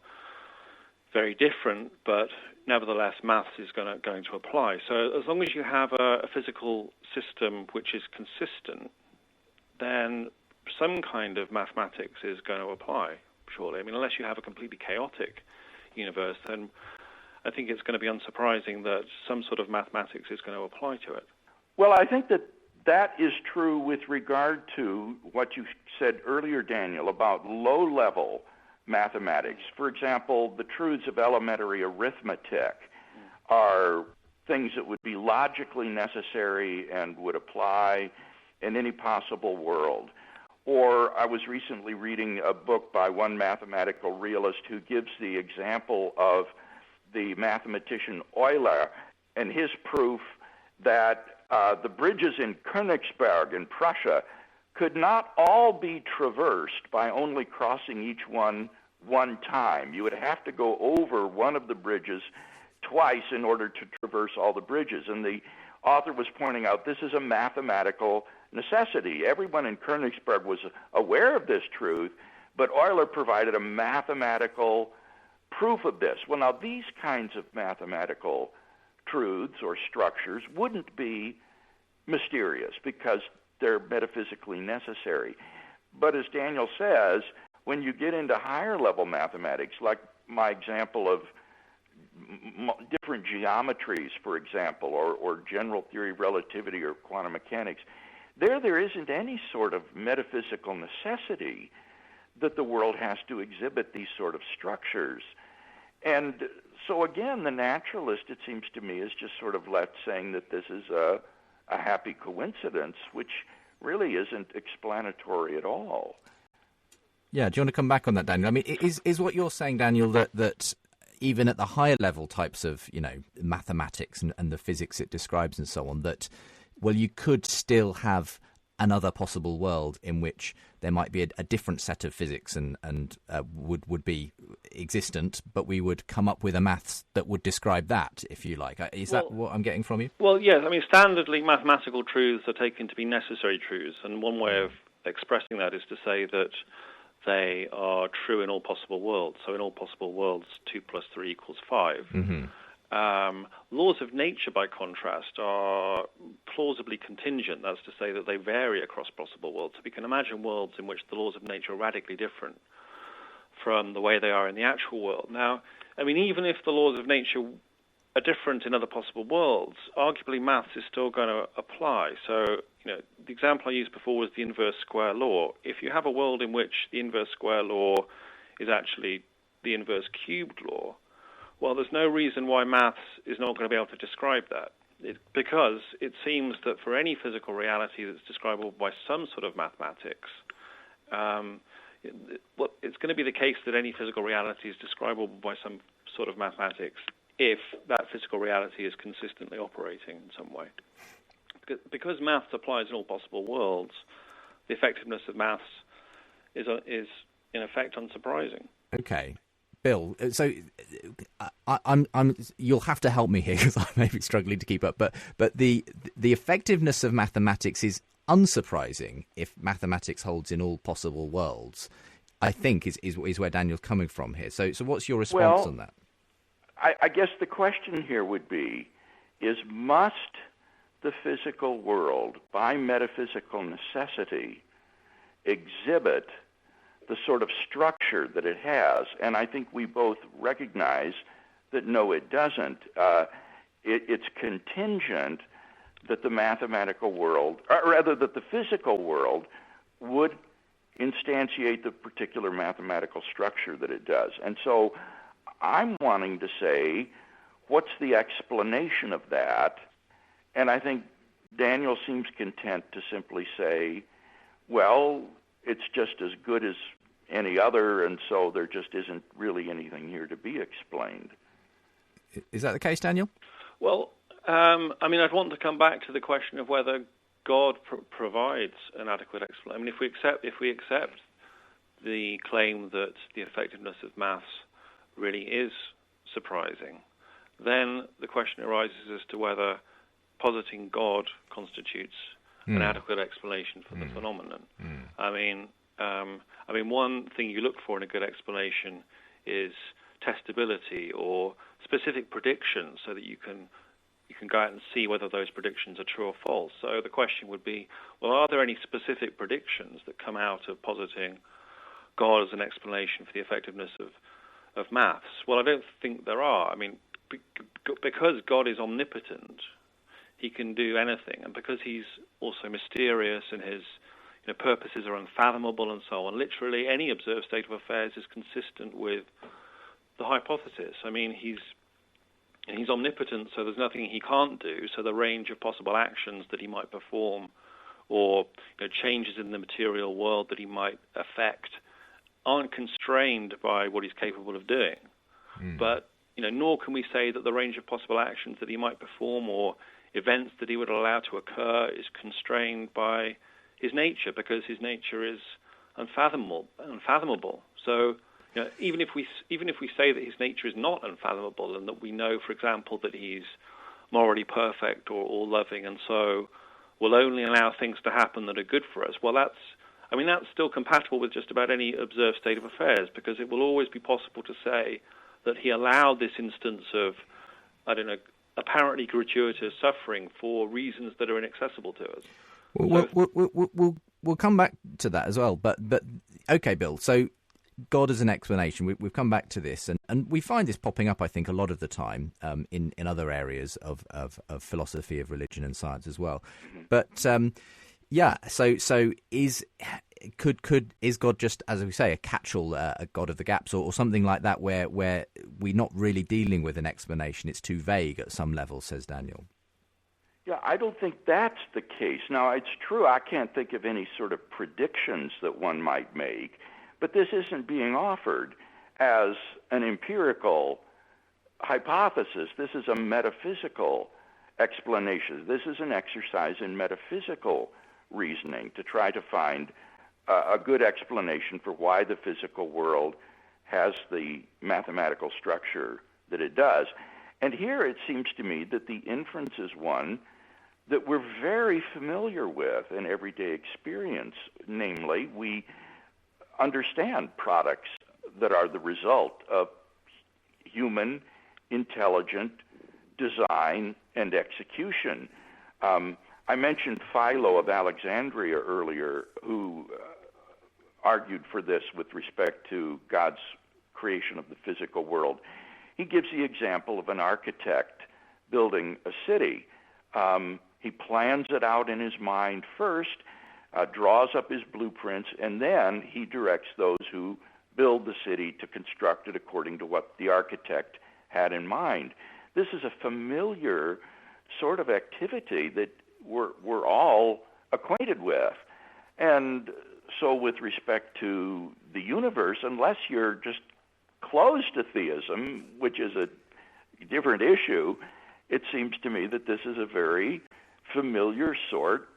very different, but nevertheless maths is going to apply. So as long as you have a physical system which is consistent, then some kind of mathematics is going to apply, surely. I mean, unless you have a completely chaotic universe, then I think it's going to be unsurprising that some sort of mathematics is going to apply to it. Well, I think that is true with regard to what you said earlier, Daniel, about low-level mathematics. For example, the truths of elementary arithmetic are things that would be logically necessary and would apply in any possible world. Or I was recently reading a book by one mathematical realist who gives the example of the mathematician Euler and his proof that the bridges in Königsberg in Prussia could not all be traversed by only crossing each one time. You would have to go over one of the bridges twice in order to traverse all the bridges. And the author was pointing out this is a mathematical necessity. Everyone in Königsberg was aware of this truth, but Euler provided a mathematical proof of this. Well, now, these kinds of mathematical truths or structures wouldn't be mysterious because they're metaphysically necessary. But as Daniel says, when you get into higher level mathematics, like my example of different geometries, for example, or general theory of relativity or quantum mechanics, there isn't any sort of metaphysical necessity that the world has to exhibit these sort of structures. And so again, the naturalist, it seems to me, is just sort of left saying that this is a happy coincidence, which really isn't explanatory at all. Yeah, do you want to come back on that, Daniel? I mean, is what you're saying, Daniel, that even at the higher level types of, mathematics and the physics it describes and so on, that, well, you could still have another possible world in which there might be a different set of physics and would be existent, but we would come up with a maths that would describe that, if you like. Is that what I'm getting from you? Well, yes. I mean, standardly, mathematical truths are taken to be necessary truths, and one way of expressing that is to say that they are true in all possible worlds. So in all possible worlds, 2 + 3 = 5. Mm-hmm. Laws of nature, by contrast, are plausibly contingent. That's to say that they vary across possible worlds. So we can imagine worlds in which the laws of nature are radically different from the way they are in the actual world. Now, I mean, even if the laws of nature are different in other possible worlds, arguably maths is still going to apply. So, the example I used before was the inverse square law. If you have a world in which the inverse square law is actually the inverse cubed law, well, there's no reason why maths is not going to be able to describe that. Because it seems that for any physical reality that's describable by some sort of mathematics, it's going to be the case that any physical reality is describable by some sort of mathematics if that physical reality is consistently operating in some way. Because maths applies in all possible worlds, the effectiveness of maths is in effect unsurprising. Okay. Bill, so you'll have to help me here because I may be struggling to keep up. But the effectiveness of mathematics is unsurprising if mathematics holds in all possible worlds. I think is where Daniel's coming from here. So what's your response on that? I guess the question here would be: must the physical world, by metaphysical necessity, exhibit the sort of structure that it has? And I think we both recognize that no, it doesn't. It's contingent that the mathematical world, or rather that the physical world, would instantiate the particular mathematical structure that it does. And so I'm wanting to say, what's the explanation of that? And I think Daniel seems content to simply say, well, it's just as good as any other, and so there just isn't really anything here to be explained. Is that the case, Daniel? Well, I'd want to come back to the question of whether God provides an adequate explanation. I mean, if we accept the claim that the effectiveness of maths really is surprising, then the question arises as to whether positing God constitutes an adequate explanation for the phenomenon. I mean, one thing you look for in a good explanation is testability or specific predictions, so that you can go out and see whether those predictions are true or false. So the question would be, well, are there any specific predictions that come out of positing God as an explanation for the effectiveness of maths? Well, I don't think there are. I mean, because God is omnipotent, he can do anything, and because he's also mysterious and his purposes are unfathomable and so on, literally any observed state of affairs is consistent with the hypothesis. I mean, he's omnipotent, so there's nothing he can't do, so the range of possible actions that he might perform or changes in the material world that he might affect aren't constrained by what he's capable of doing. But nor can we say that the range of possible actions that he might perform or events that he would allow to occur is constrained by his nature, because his nature is unfathomable. So even if we say that his nature is not unfathomable, and that we know, for example, that he's morally perfect or all loving, and so will only allow things to happen that are good for us, well, that's still compatible with just about any observed state of affairs, because it will always be possible to say that he allowed this instance of, apparently gratuitous suffering for reasons that are inaccessible to us. We'll come back to that as well. But okay, Bill. So God as an explanation. We've come back to this, and we find this popping up, I think, a lot of the time in other areas of philosophy, of religion, and science as well. But So is God just, as we say, a catch-all, a God of the gaps, or something like that, where we're not really dealing with an explanation? It's too vague at some level, says Daniel. Yeah, I don't think that's the case. Now, it's true, I can't think of any sort of predictions that one might make, but this isn't being offered as an empirical hypothesis. This is a metaphysical explanation. This is an exercise in metaphysical reasoning to try to find a good explanation for why the physical world has the mathematical structure that it does. And here it seems to me that the inference is one that we're very familiar with in everyday experience. Namely, we understand products that are the result of human, intelligent design and execution. I mentioned Philo of Alexandria earlier, who argued for this with respect to God's creation of the physical world. He gives the example of an architect building a city. He plans it out in his mind first, draws up his blueprints, and then he directs those who build the city to construct it according to what the architect had in mind. This is a familiar sort of activity that we're all acquainted with. And so with respect to the universe, unless you're just closed to theism, which is a different issue, it seems to me that this is a very familiar sort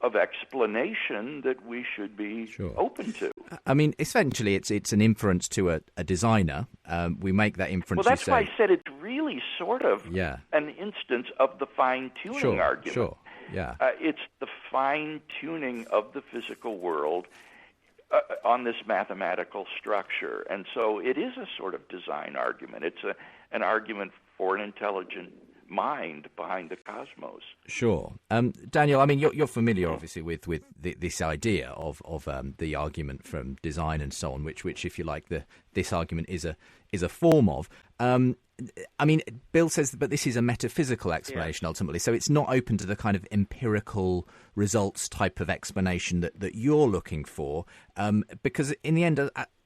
of explanation that we should be open to. I mean, essentially, it's an inference to a designer. We make that inference. Well, that's why I said it's really sort of an instance of the fine-tuning argument. Sure, yeah. It's the fine-tuning of the physical world on this mathematical structure. And so it is a sort of design argument. It's an argument for an intelligent mind behind the cosmos. Sure. Daniel, I mean, you're familiar, obviously, with this idea of the argument from design and so on, which if you like, this argument is a form of. I mean, Bill says, but this is a metaphysical explanation ultimately, so it's not open to the kind of empirical results type of explanation that you're looking for, because in the end,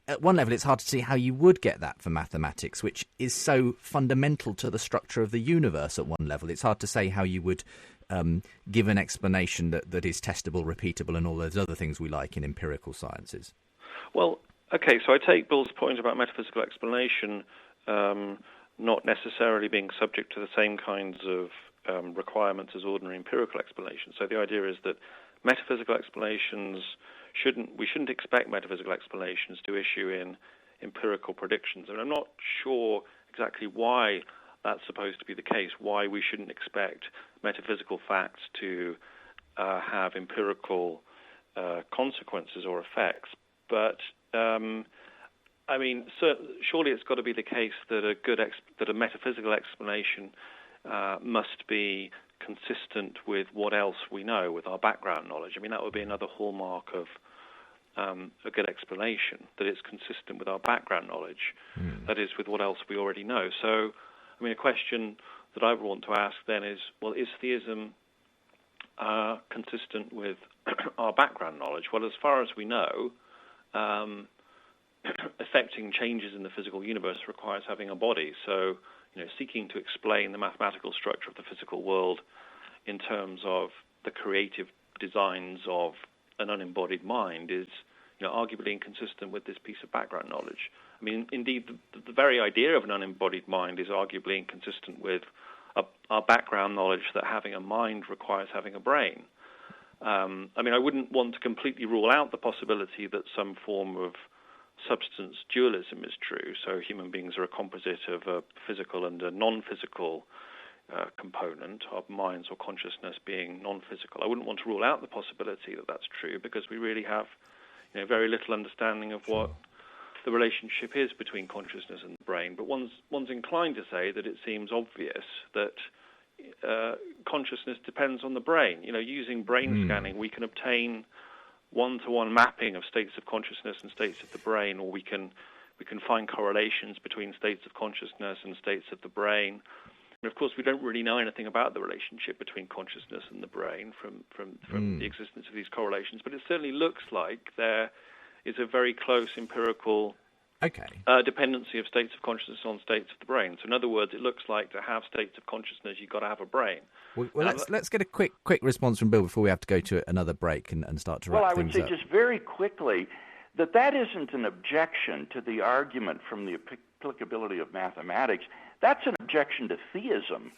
at one level, it's hard to see how you would get that for mathematics, which is so fundamental to the structure of the universe at one level. It's hard to say how you would give an explanation that is testable, repeatable, and all those other things we like in empirical sciences? Well, okay, so I take Bill's point about metaphysical explanation not necessarily being subject to the same kinds of requirements as ordinary empirical explanations. So the idea is that metaphysical explanations we shouldn't expect metaphysical explanations to issue in empirical predictions. And I'm not sure exactly why that's supposed to be the case, why we shouldn't expect metaphysical facts to have empirical consequences or effects. But I mean, surely it's got to be the case that a metaphysical explanation must be consistent with what else we know, with our background knowledge. I mean, that would be another hallmark of a good explanation, that it's consistent with our background knowledge, that is, with what else we already know. So, I mean, a question that I would want to ask then is, well, is theism consistent with our background knowledge? Well, as far as we know, affecting changes in the physical universe requires having a body. So, seeking to explain the mathematical structure of the physical world in terms of the creative designs of an unembodied mind is, arguably inconsistent with this piece of background knowledge. I mean, indeed, the very idea of an unembodied mind is arguably inconsistent with our background knowledge that having a mind requires having a brain. I mean, I wouldn't want to completely rule out the possibility that some form of substance dualism is true. So human beings are a composite of a physical and a non-physical component, of minds or consciousness being non-physical. I wouldn't want to rule out the possibility that that's true, because we really have very little understanding of what the relationship is between consciousness and the brain. But one's inclined to say that it seems obvious that consciousness depends on the brain. Using brain scanning, we can obtain one-to-one mapping of states of consciousness and states of the brain, or we can find correlations between states of consciousness and states of the brain. And of course, we don't really know anything about the relationship between consciousness and the brain from the existence of these correlations, but it certainly looks like there is a very close empirical dependency of states of consciousness on states of the brain. So in other words, it looks like to have states of consciousness, you've got to have a brain. Well, let's get a quick response from Bill before we have to go to another break and start to wrap things up. Well, I would say just very quickly that isn't an objection to the argument from the applicability of mathematics. That's an objection to theism,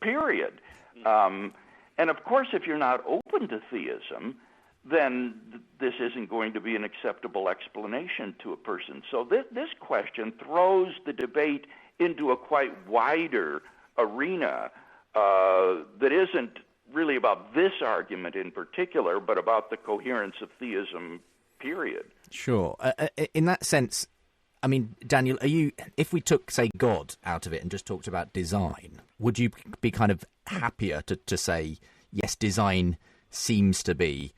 period. And of course, if you're not open to theism, then this isn't going to be an acceptable explanation to a person. So this question throws the debate into a quite wider arena that isn't really about this argument in particular, but about the coherence of theism, period. Sure. In that sense, I mean, Daniel, if we took, say, God out of it and just talked about design, would you be kind of happier to say, yes, design seems to be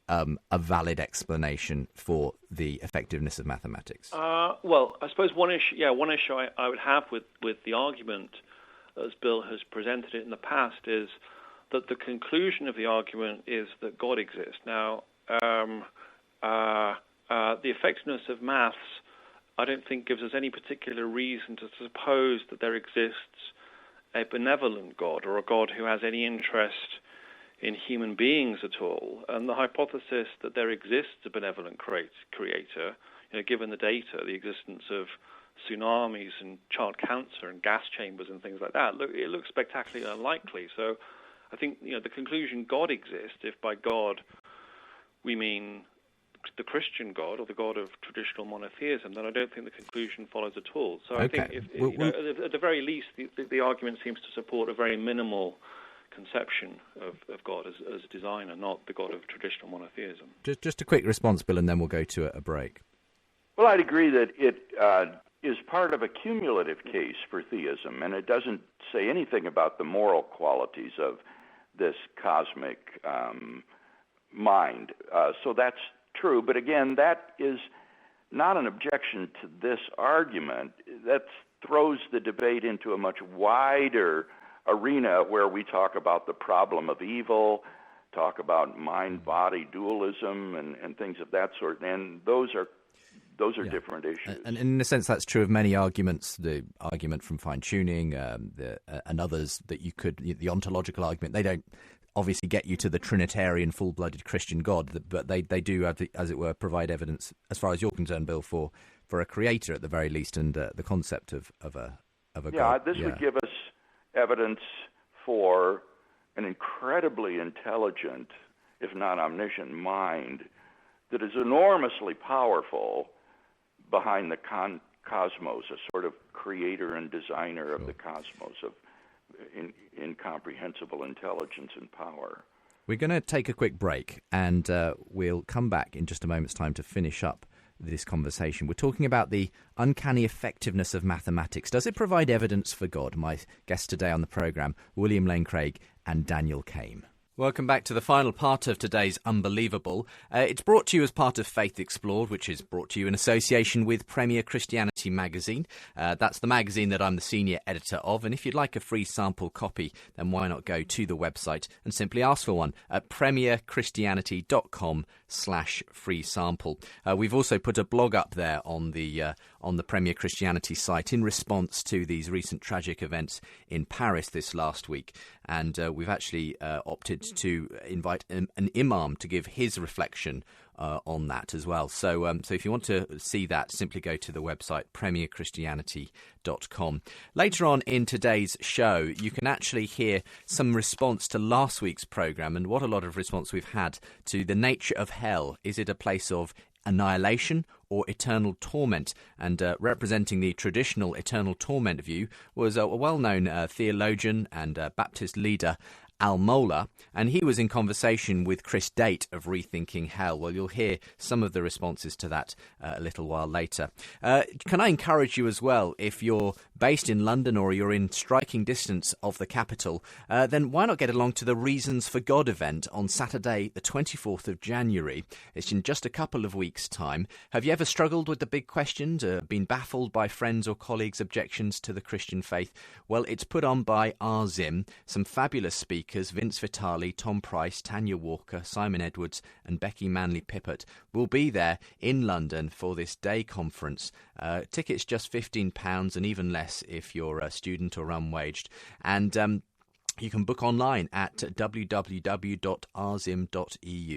a valid explanation for the effectiveness of mathematics? Well, I suppose one issue I would have with the argument, as Bill has presented it in the past, is that the conclusion of the argument is that God exists. Now, the effectiveness of maths, I don't think, gives us any particular reason to suppose that there exists a benevolent God, or a God who has any interest in human beings at all. And the hypothesis that there exists a benevolent creator, given the data, the existence of tsunamis and child cancer and gas chambers and things like that, it looks spectacularly unlikely. So I think the conclusion God exists, if by God we mean the Christian God or the God of traditional monotheism, then I don't think the conclusion follows at all. So I think at the very least, the argument seems to support a very minimal conception of God as a designer, not the God of traditional monotheism. Just a quick response, Bill, and then we'll go to a break. Well, I'd agree that it is part of a cumulative case for theism, and it doesn't say anything about the moral qualities of this cosmic mind. So that's true, but again, that is not an objection to this argument. That throws the debate into a much wider arena where we talk about the problem of evil, talk about mind-body dualism and things of that sort. And those are those are different issues. And in a sense, that's true of many arguments. The argument from fine-tuning, and others that you could, the ontological argument, they don't obviously get you to the Trinitarian, full-blooded Christian God, but they do, as it were, provide evidence, as far as you're concerned, Bill, for a creator at the very least, and the concept of a God. Yeah, this would give us evidence for an incredibly intelligent, if not omniscient, mind that is enormously powerful behind the cosmos, a sort of creator and designer of the cosmos, of incomprehensible intelligence and power. We're going to take a quick break, and we'll come back in just a moment's time to finish up this conversation. We're talking about the uncanny effectiveness of mathematics. Does it provide evidence for God? My guests today on the programme, William Lane Craig and Daniel Kame. Welcome back to the final part of today's Unbelievable. It's brought to you as part of Faith Explored, which is brought to you in association with Premier Christianity magazine. That's the magazine that I'm the senior editor of, and if you'd like a free sample copy, then why not go to the website and simply ask for one at premierchristianity.com/free sample. We've also put a blog up there on the Premier Christianity site in response to these recent tragic events in Paris this last week, and we've actually opted to invite an imam to give his reflection on that as well. So if you want to see that, simply go to the website premierchristianity.com. Later on in today's show, you can actually hear some response to last week's programme, and what a lot of response we've had to the nature of hell. Is it a place of annihilation or eternal torment? And representing the traditional eternal torment view was a well-known theologian and Baptist leader, Al-Mola, and he was in conversation with Chris Date of Rethinking Hell. Well, you'll hear some of the responses to that a little while later. Can I encourage you as well, if you're based in London or you're in striking distance of the capital, then why not get along to the Reasons for God event on Saturday, the 24th of January. It's in just a couple of weeks' time. Have you ever struggled with the big questions, been baffled by friends or colleagues' objections to the Christian faith? Well, it's put on by RZIM, some fabulous speakers, Vince Vitale, Tom Price, Tanya Walker, Simon Edwards and Becky Manley-Pippert will be there in London for this day conference. Tickets just £15 and even less if you're a student or unwaged. And you can book online at www.rzim.eu.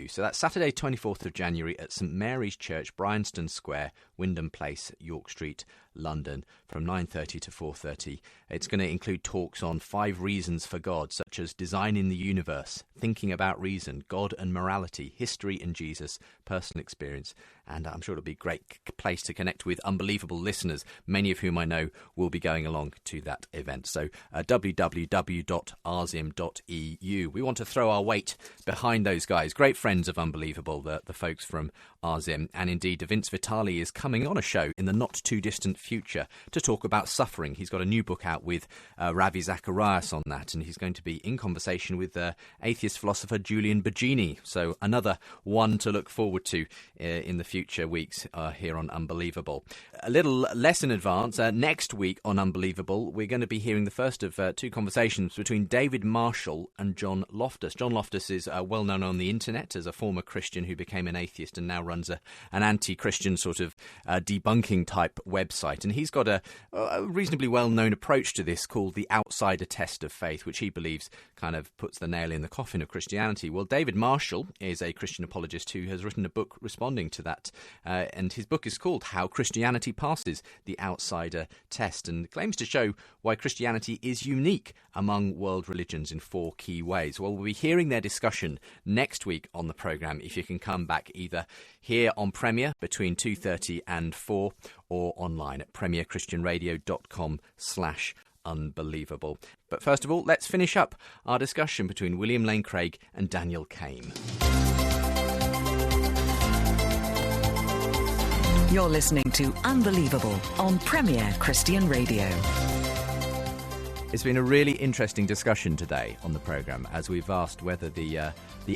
So that's Saturday, 24th of January at St Mary's Church, Bryanston Square, Wyndham Place, York Street, London, from 9:30 to 4:30. It's going to include talks on 5 reasons for God, such as designing the universe, thinking about reason, God and morality, history and Jesus, personal experience. And I'm sure it'll be a great place to connect with unbelievable listeners, many of whom I know will be going along to that event. So www.rzim.eu. We want to throw our weight behind those guys, great friends of Unbelievable, the folks from RZIM. And indeed, Vince Vitale is coming on a show in the not-too-distant future to talk about suffering. He's got a new book out with Ravi Zacharias on that, and he's going to be in conversation with atheist philosopher Julian Baggini. So another one to look forward to in the future weeks here on Unbelievable. A little less in advance, next week on Unbelievable, we're going to be hearing the first of 2 conversations between David Marshall and John Loftus. John Loftus is well known on the internet as a former Christian who became an atheist and now runs an anti-Christian sort of debunking type website. And he's got a reasonably well-known approach to this called the outsider test of faith, which he believes kind of puts the nail in the coffin of Christianity. Well, David Marshall is a Christian apologist who has written a book responding to that. And his book is called How Christianity Passes the Outsider Test, and claims to show why Christianity is unique among world religions in 4 key ways. Well, we'll be hearing their discussion next week on the programme, if you can come back either here on Premier between 2:30 and 4 or online at premierchristianradio.com/unbelievable. But first of all, let's finish up our discussion between William Lane Craig and Daniel Kame. You're listening to Unbelievable on Premier Christian Radio. It's been a really interesting discussion today on the programme, as we've asked whether the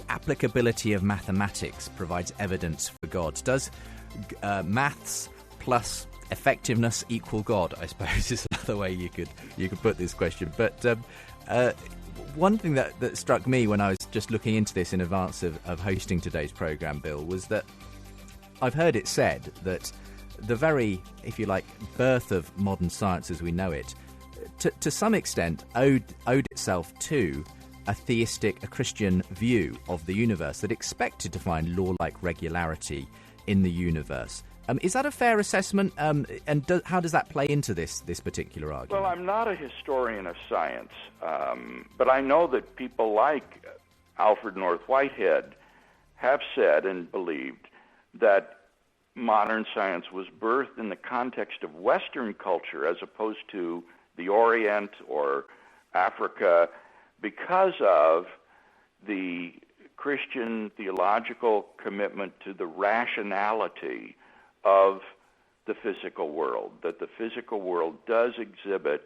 applicability of mathematics provides evidence for God. Does maths plus effectiveness equal God, I suppose, is another way you could put this question. But one thing that struck me when I was just looking into this in advance of hosting today's programme, Bill, was that I've heard it said that the very, if you like, birth of modern science as we know it, to some extent owed itself to a theistic, a Christian view of the universe that expected to find law-like regularity in the universe. Is that a fair assessment? How does that play into this particular argument? Well, I'm not a historian of science, but I know that people like Alfred North Whitehead have said and believed that modern science was birthed in the context of Western culture as opposed to the Orient or Africa because of the Christian theological commitment to the rationality of the physical world, that the physical world does exhibit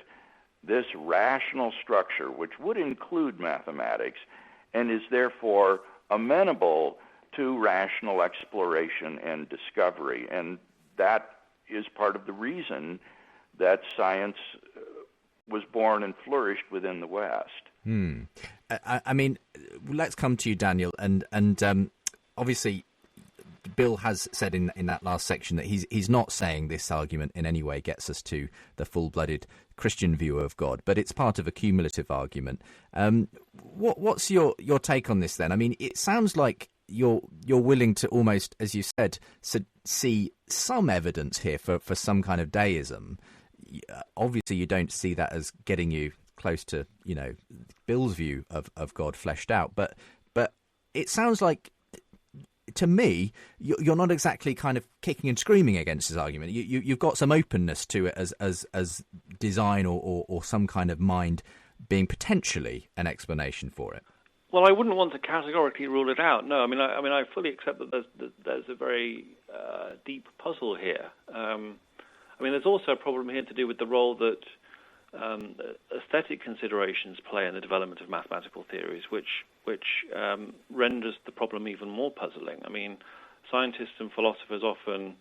this rational structure, which would include mathematics, and is therefore amenable to rational exploration and discovery. And that is part of the reason that science was born and flourished within the West. I mean, let's come to you, Daniel, and obviously Bill has said in that last section that he's not saying this argument in any way gets us to the full-blooded Christian view of God, but it's part of a cumulative argument. What's your take on this then? I mean, it sounds like you're willing to almost, as you said, see some evidence here for some kind of deism. Obviously, you don't see that as getting you close to, Bill's view of God fleshed out, but it sounds like, to me, you're not exactly kind of kicking and screaming against his argument. You've got some openness to it as design or some kind of mind being potentially an explanation for it. Well, I wouldn't want to categorically rule it out. No, I fully accept that there's a very deep puzzle here. There's also a problem here to do with the role that aesthetic considerations play in the development of mathematical theories, which renders the problem even more puzzling. I mean, scientists and philosophers often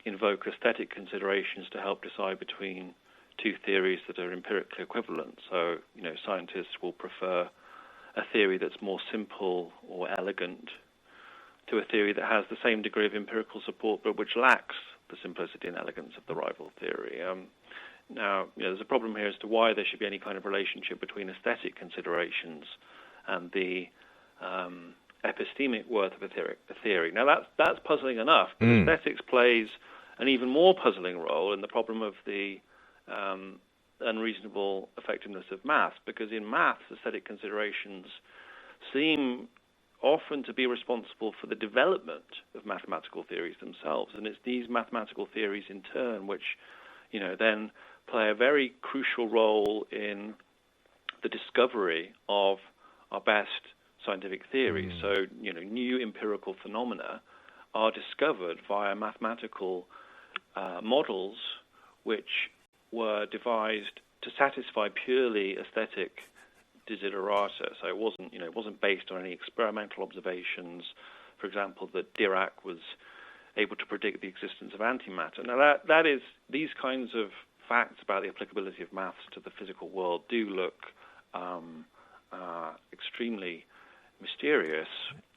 invoke aesthetic considerations to help decide between two theories that are empirically equivalent. So, scientists will prefer a theory that's more simple or elegant to a theory that has the same degree of empirical support but which lacks the simplicity and elegance of the rival theory. Now, there's a problem here as to why there should be any kind of relationship between aesthetic considerations and the epistemic worth of a theory. Now, that's puzzling enough, but aesthetics plays an even more puzzling role in the problem of the unreasonable effectiveness of maths, because in maths, aesthetic considerations seem often to be responsible for the development of mathematical theories themselves, and it's these mathematical theories in turn which then play a very crucial role in the discovery of our best scientific theories. So, new empirical phenomena are discovered via mathematical models which were devised to satisfy purely aesthetic desiderata. So it wasn't based on any experimental observations. For example, that Dirac was able to predict the existence of antimatter. Now, these kinds of facts about the applicability of maths to the physical world do look extremely mysterious.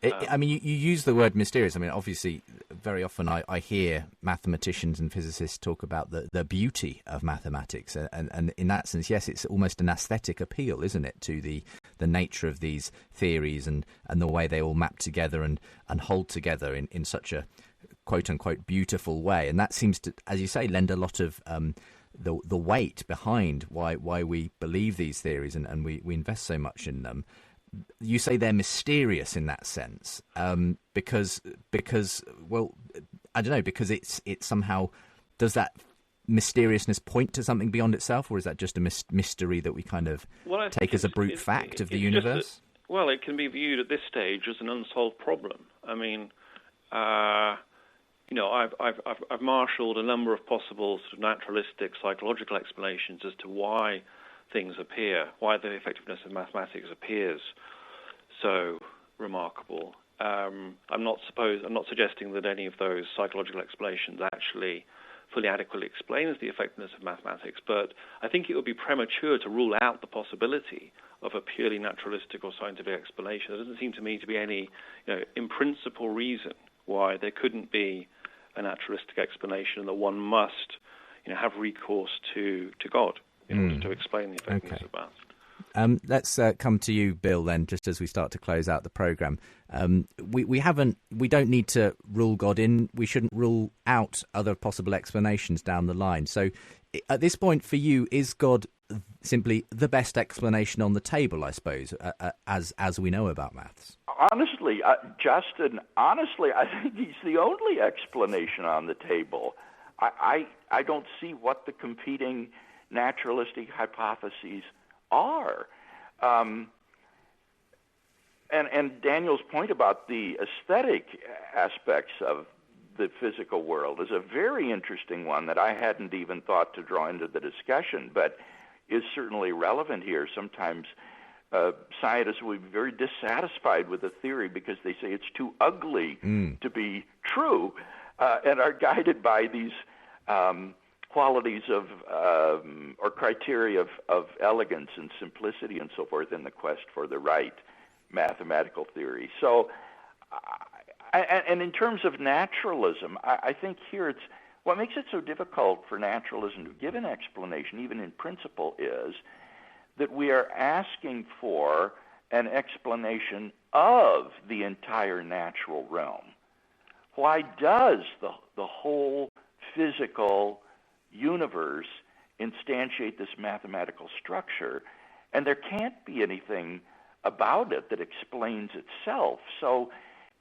You use the word mysterious. Obviously, very often I hear mathematicians and physicists talk about the beauty of mathematics, and in that sense, yes, it's almost an aesthetic appeal, isn't it, to the nature of these theories and the way they all map together and hold together in such a quote-unquote beautiful way. And that seems to, as you say, lend a lot of the weight behind why we believe these theories and we invest so much in them. You say they're mysterious in that sense, because well, I don't know, because it's somehow, does that mysteriousness point to something beyond itself, or is that just a mystery that we kind of take as a brute fact of the universe? It can be viewed at this stage as an unsolved problem. I've marshalled a number of possible sort of naturalistic psychological explanations as to why things appear, why the effectiveness of mathematics appears so remarkable. I'm not suggesting that any of those psychological explanations actually fully adequately explains the effectiveness of mathematics, but I think it would be premature to rule out the possibility of a purely naturalistic or scientific explanation. There doesn't seem to me to be any, in principle reason why there couldn't be a naturalistic explanation, and that one must, have recourse to God in order to explain the effectiveness of maths. Let's come to you, Bill, then, just as we start to close out the programme. We don't need to rule God in. We shouldn't rule out other possible explanations down the line. So at this point for you, is God simply the best explanation on the table, I suppose, as we know about maths? Honestly, Justin, I think he's the only explanation on the table. I don't see what the competing naturalistic hypotheses are. And Daniel's point about the aesthetic aspects of the physical world is a very interesting one that I hadn't even thought to draw into the discussion, but is certainly relevant here. Sometimes scientists will be very dissatisfied with a theory because they say it's too ugly to be true, and are guided by these qualities of or criteria of elegance and simplicity and so forth in the quest for the right mathematical theory. So, and in terms of naturalism, I think here it's what makes it so difficult for naturalism to give an explanation, even in principle, is that we are asking for an explanation of the entire natural realm. Why does the whole physical universe instantiate this mathematical structure? And there can't be anything about it that explains itself. So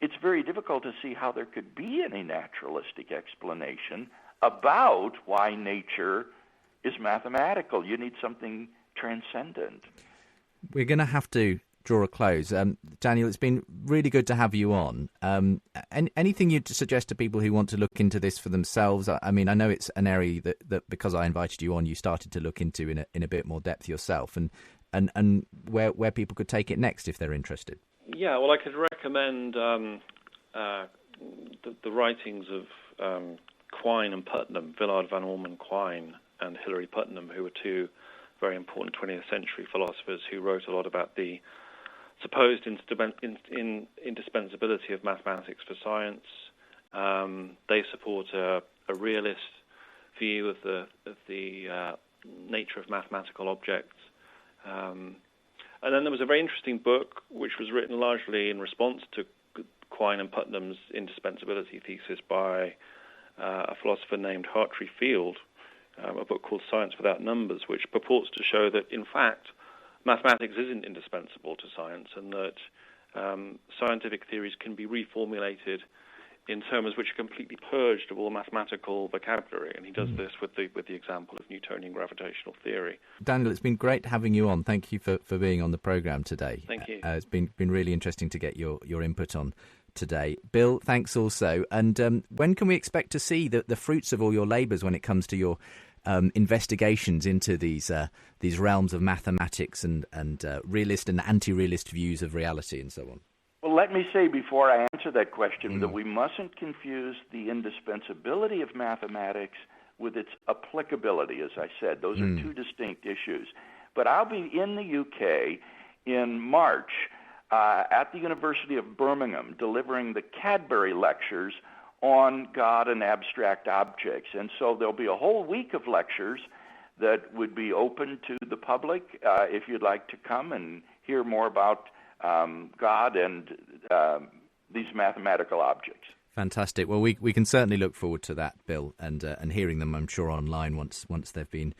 it's very difficult to see how there could be any naturalistic explanation about why nature is mathematical. You need something transcendent. We're going to have to draw a close. Daniel, it's been really good to have you on. Anything you'd suggest to people who want to look into this for themselves? I mean, I know it's an area that because I invited you on, you started to look into in a bit more depth yourself, and where people could take it next if they're interested. Yeah, well, I could recommend the writings of Quine and Putnam, Villard van Orman Quine and Hilary Putnam, who were two very important 20th century philosophers who wrote a lot about the supposed indispensability of mathematics for science. They support a realist view of the nature of mathematical objects. And then there was a very interesting book which was written largely in response to Quine and Putnam's indispensability thesis by a philosopher named Hartree Field, a book called Science Without Numbers, which purports to show that, in fact, mathematics isn't indispensable to science, and that scientific theories can be reformulated in terms which are completely purged of all mathematical vocabulary. And he does this with the example of Newtonian gravitational theory. Daniel, it's been great having you on. Thank you for being on the programme today. Thank you. It's been really interesting to get your input on today. Bill, thanks also. And when can we expect to see the fruits of all your labours when it comes to your investigations into these realms of mathematics and realist and anti-realist views of reality and so on? Well, let me say before I answer that question that we mustn't confuse the indispensability of mathematics with its applicability, as I said. Those are two distinct issues. But I'll be in the UK in March at the University of Birmingham delivering the Cadbury Lectures on God and abstract objects. And so there'll be a whole week of lectures that would be open to the public if you'd like to come and hear more about God and these mathematical objects. Fantastic. Well, we can certainly look forward to that, Bill, and hearing them, I'm sure, online once they've been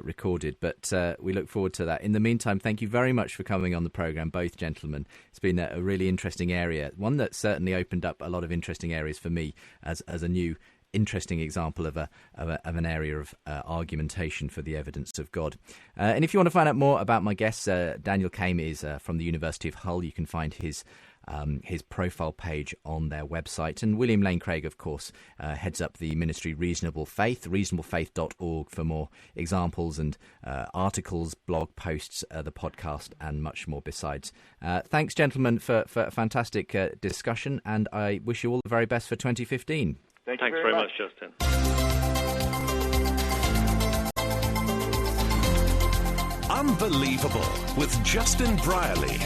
recorded. But we look forward to that. In the meantime, thank you very much for coming on the programme, both gentlemen. It's been a really interesting area, one that certainly opened up a lot of interesting areas for me as a new interesting example of an area of argumentation for the evidence of God. And if you want to find out more about my guests, Daniel Kame is from the University of Hull. You can find his profile page on their website. And William Lane Craig, of course, heads up the ministry Reasonable Faith, reasonablefaith.org for more examples and articles, blog posts, the podcast, and much more besides. Thanks, gentlemen, for a fantastic discussion, and I wish you all the very best for 2015. Thanks very much, Justin. Unbelievable with Justin Brierley.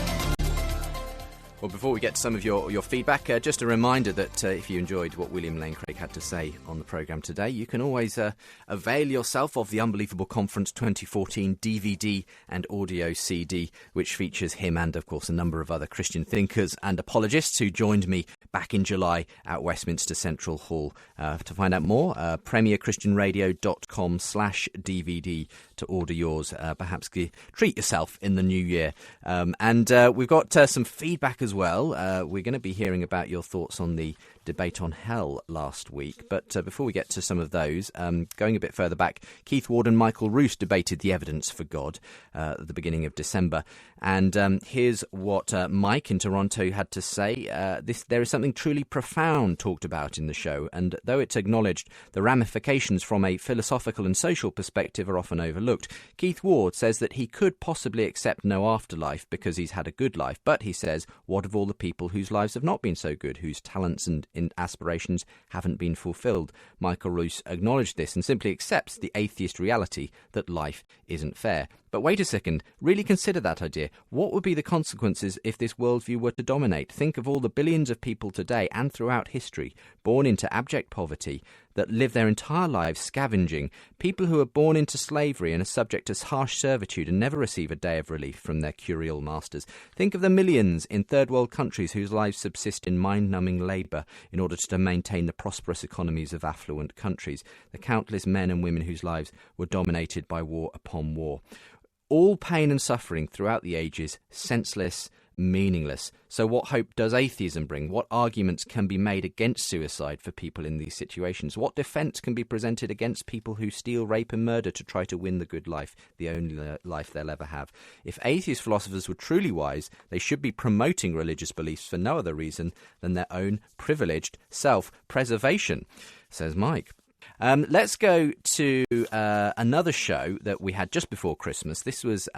Well, before we get to some of your feedback, just a reminder that if you enjoyed what William Lane Craig had to say on the programme today, you can always avail yourself of the Unbelievable Conference 2014 DVD and audio CD, which features him and, of course, a number of other Christian thinkers and apologists who joined me back in July at Westminster Central Hall. To find out more, premierchristianradio.com/DVD to order yours. Perhaps treat yourself in the new year. And we've got some feedback as well. We're going to be hearing about your thoughts on the debate on hell last week. But before we get to some of those, going a bit further back, Keith Ward and Michael Roos debated the evidence for God at the beginning of December. And here's what Mike in Toronto had to say. There is something truly profound talked about in the show, and though it's acknowledged, the ramifications from a philosophical and social perspective are often overlooked. Keith Ward says that he could possibly accept no afterlife because he's had a good life, but he says, what of all the people whose lives have not been so good, whose talents and aspirations haven't been fulfilled? Michael Roos acknowledged this and simply accepts the atheist reality that life isn't fair. But wait a second, really consider that idea. What would be the consequences if this worldview were to dominate? Think of all the billions of people today and throughout history born into abject poverty that live their entire lives scavenging, people who are born into slavery and are subject to harsh servitude and never receive a day of relief from their curial masters. Think of the millions in third world countries whose lives subsist in mind-numbing labour in order to maintain the prosperous economies of affluent countries, the countless men and women whose lives were dominated by war upon war. All pain and suffering throughout the ages, senseless, meaningless. So what hope does atheism bring? What arguments can be made against suicide for people in these situations? What defence can be presented against people who steal, rape and murder to try to win the good life, the only life they'll ever have? If atheist philosophers were truly wise, they should be promoting religious beliefs for no other reason than their own privileged self-preservation, says Mike. Let's go to another show that we had just before Christmas. This was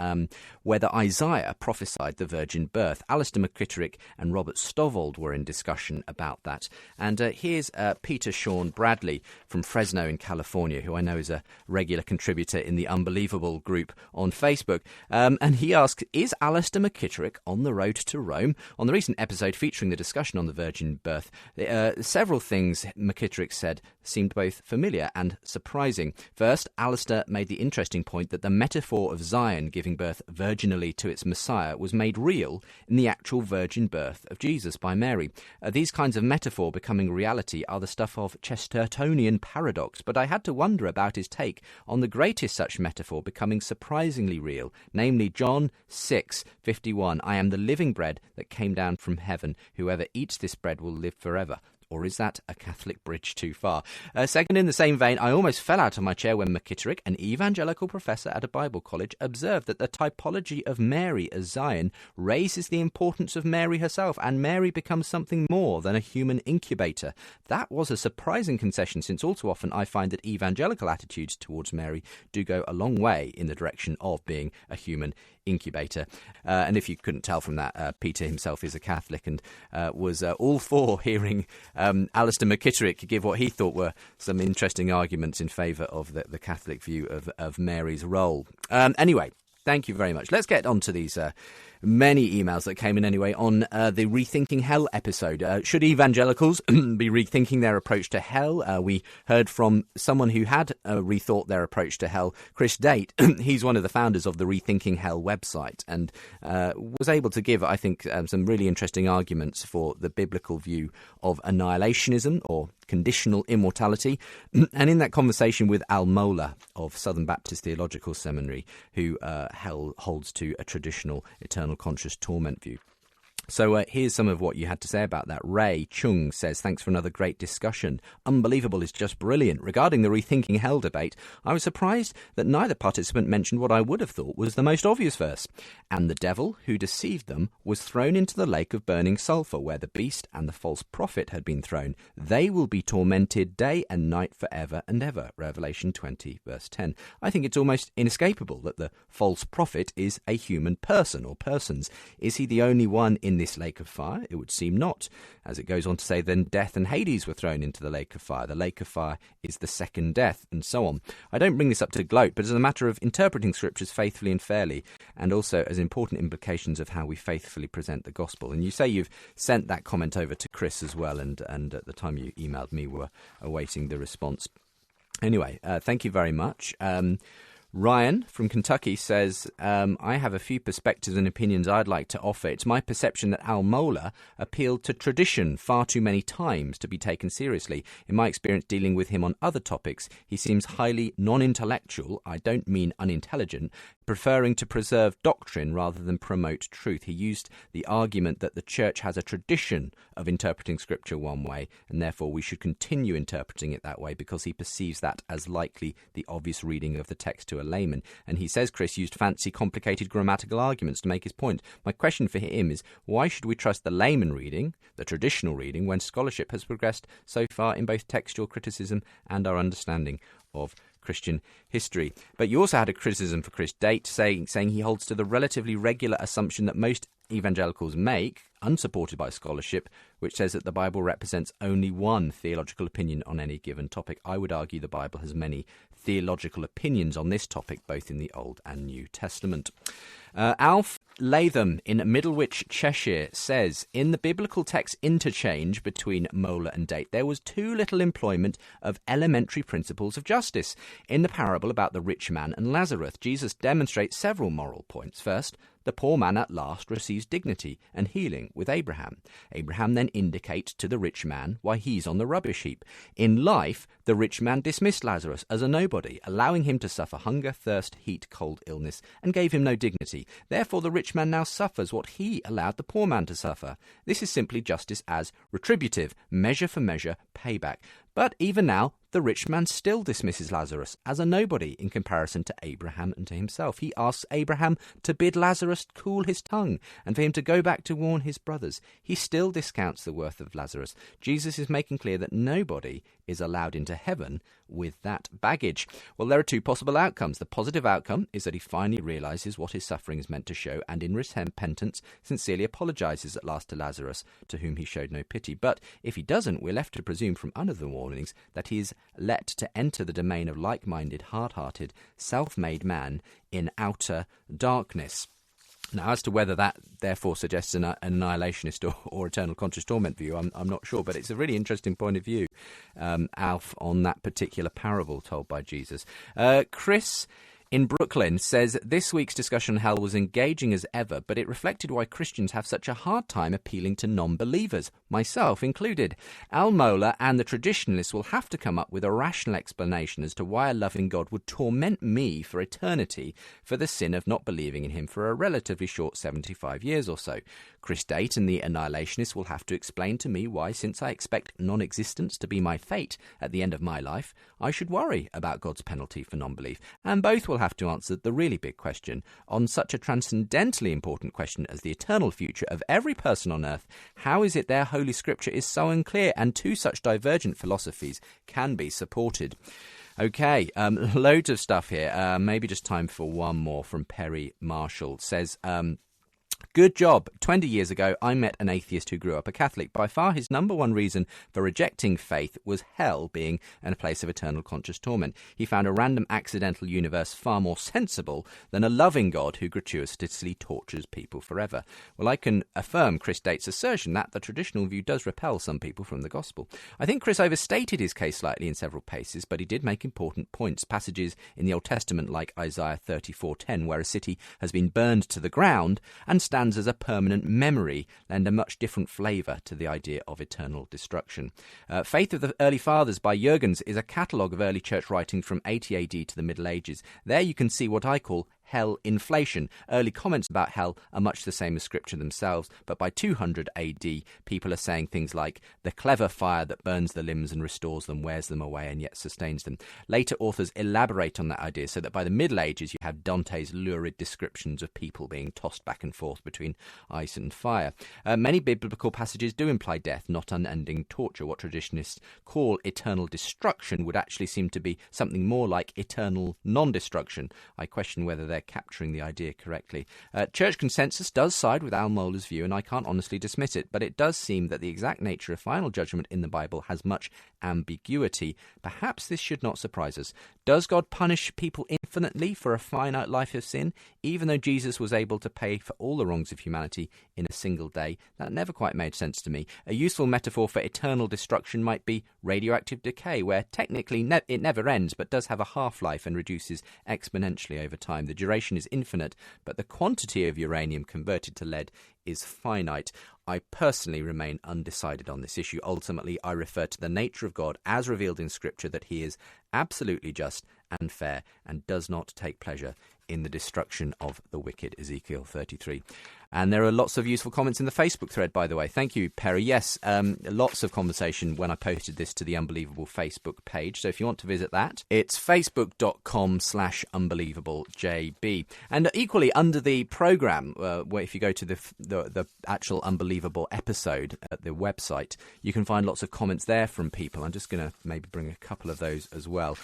whether Isaiah prophesied the virgin birth. Alistair McKitterick and Robert Stovald were in discussion about that. And here's Peter Sean Bradley from Fresno in California, who I know is a regular contributor in the Unbelievable group on Facebook. And he asks, is Alistair McKitterick on the road to Rome? On the recent episode featuring the discussion on the virgin birth, several things McKitterick said seemed both familiar and surprising. First, Alistair made the interesting point that the metaphor of Zion giving birth virginally to its Messiah was made real in the actual virgin birth of Jesus by Mary. These kinds of metaphor becoming reality are the stuff of Chestertonian paradox, but I had to wonder about his take on the greatest such metaphor becoming surprisingly real, namely John 6:51. I am the living bread that came down from heaven. Whoever eats this bread will live forever. Or is that a Catholic bridge too far? Second, in the same vein, I almost fell out of my chair when McKitterick, an evangelical professor at a Bible college, observed that the typology of Mary as Zion raises the importance of Mary herself, and Mary becomes something more than a human incubator. That was a surprising concession, since all too often I find that evangelical attitudes towards Mary do go a long way in the direction of being a human incubator. And if you couldn't tell from that, Peter himself is a Catholic and was all for hearing Alistair McKitterick give what he thought were some interesting arguments in favour of the Catholic view of Mary's role. Anyway, thank you very much. Let's get on to these many emails that came in anyway on the Rethinking Hell episode. Should evangelicals be rethinking their approach to hell? We heard from someone who had rethought their approach to hell, Chris Date. He's one of the founders of the Rethinking Hell website and was able to give, I think, some really interesting arguments for the biblical view of annihilationism or conditional immortality. And in that conversation with Al Mola of Southern Baptist Theological Seminary, who hell holds to a traditional eternal conscious torment view. So here's some of what you had to say about that. Ray Chung says, thanks for another great discussion. Unbelievable is just brilliant. Regarding the Rethinking Hell debate, I was surprised that neither participant mentioned what I would have thought was the most obvious verse. And the devil who deceived them was thrown into the lake of burning sulphur, where the beast and the false prophet had been thrown. They will be tormented day and night forever and ever. Revelation 20, verse 10. I think it's almost inescapable that the false prophet is a human person or persons. Is he the only one in in this lake of fire? It would seem not. As it goes on to say, then death and Hades were thrown into the lake of fire. The lake of fire is the second death, and so on. I don't bring this up to gloat, but as a matter of interpreting scriptures faithfully and fairly, and also as important implications of how we faithfully present the gospel. And you say you've sent that comment over to Chris as well, and at the time you emailed me, were awaiting the response. Anyway, thank you very much. Ryan from Kentucky says, I have a few perspectives and opinions I'd like to offer. It's my perception that Al-Mola appealed to tradition far too many times to be taken seriously. In my experience dealing with him on other topics, he seems highly non-intellectual, I don't mean unintelligent, preferring to preserve doctrine rather than promote truth. He used the argument that the church has a tradition of interpreting scripture one way, and therefore we should continue interpreting it that way because he perceives that as likely the obvious reading of the text to a layman. And he says Chris used fancy, complicated grammatical arguments to make his point. My question for him is, why should we trust the layman reading, the traditional reading, when scholarship has progressed so far in both textual criticism and our understanding of Christian history? But you also had a criticism for Chris Date, saying he holds to the relatively regular assumption that most evangelicals make, unsupported by scholarship, which says that the Bible represents only one theological opinion on any given topic. I would argue the Bible has many theological opinions on this topic, both in the Old and New Testament. Alf Latham in Middlewich, Cheshire says, in the biblical text interchange between Mola and Date, there was too little employment of elementary principles of justice. In the parable about the rich man and Lazarus, Jesus demonstrates several moral points. First, the poor man at last receives dignity and healing with Abraham. Abraham then indicates to the rich man why he's on the rubbish heap. In life, the rich man dismissed Lazarus as a nobody, allowing him to suffer hunger, thirst, heat, cold, illness, and gave him no dignity. Therefore, the rich man now suffers what he allowed the poor man to suffer. This is simply justice as retributive, measure for measure, payback. But even now, the rich man still dismisses Lazarus as a nobody in comparison to Abraham and to himself. He asks Abraham to bid Lazarus cool his tongue and for him to go back to warn his brothers. He still discounts the worth of Lazarus. Jesus is making clear that nobody is allowed into heaven with that baggage. Well, there are two possible outcomes. The positive outcome is that he finally realizes what his suffering is meant to show and in repentance sincerely apologizes at last to Lazarus, to whom he showed no pity. But if he doesn't, we're left to presume from other warnings that he is let to enter the domain of like-minded, hard-hearted, self-made man in outer darkness. Now, as to whether that therefore suggests an annihilationist or eternal conscious torment view, I'm not sure, but it's a really interesting point of view, Alf, on that particular parable told by Jesus. Chris in Brooklyn says, this week's discussion on hell was engaging as ever, but it reflected why Christians have such a hard time appealing to non-believers, myself included. Al-Mola and the traditionalists will have to come up with a rational explanation as to why a loving God would torment me for eternity for the sin of not believing in him for a relatively short 75 years or so. Chris Date and the annihilationists will have to explain to me why, since I expect non-existence to be my fate at the end of my life, I should worry about God's penalty for non-belief. And both will have to answer the really big question on such a transcendently important question as the eternal future of every person on earth. How is it their Holy Scripture is so unclear and two such divergent philosophies can be supported? Okay, loads of stuff here. Maybe just time for one more from Perry Marshall. Says, good job. 20 years ago, I met an atheist who grew up a Catholic. By far, his number one reason for rejecting faith was hell being a place of eternal conscious torment. He found a random accidental universe far more sensible than a loving God who gratuitously tortures people forever. Well, I can affirm Chris Date's assertion that the traditional view does repel some people from the gospel. I think Chris overstated his case slightly in several places, but he did make important points. Passages in the Old Testament like Isaiah 34:10, where a city has been burned to the ground and stands as a permanent memory, lend a much different flavour to the idea of eternal destruction. Faith of the Early Fathers by Jürgens is a catalogue of early church writings from 80 AD to the Middle Ages. There you can see what I call hell inflation. Early comments about hell are much the same as Scripture themselves, but by 200 AD, people are saying things like, the clever fire that burns the limbs and restores them, wears them away, and yet sustains them. Later authors elaborate on that idea so that by the Middle Ages you have Dante's lurid descriptions of people being tossed back and forth between ice and fire. Many biblical passages do imply death, not unending torture. What traditionists call eternal destruction would actually seem to be something more like eternal non-destruction. I question whether there they're capturing the idea correctly. Church consensus does side with Al Mohler's view, and I can't honestly dismiss it, but it does seem that the exact nature of final judgment in the Bible has much ambiguity. Perhaps this should not surprise us. Does God punish people infinitely for a finite life of sin, even though Jesus was able to pay for all the wrongs of humanity in a single day? That never quite made sense to me. A useful metaphor for eternal destruction might be radioactive decay, where technically it never ends, but does have a half-life and reduces exponentially over time. The duration is infinite, but the quantity of uranium converted to lead is finite. I personally remain undecided on this issue. Ultimately, I refer to the nature of God as revealed in Scripture, that he is absolutely just and fair and does not take pleasure in the destruction of the wicked, Ezekiel 33. And there are lots of useful comments in the Facebook thread, by the way. Thank you, Perry. Yes, lots of conversation when I posted this to the Unbelievable Facebook page. So if you want to visit that, it's facebook.com/unbelievablejb. And equally, under the programme, where if you go to the actual Unbelievable episode at the website, you can find lots of comments there from people. I'm just going to maybe bring a couple of those as well.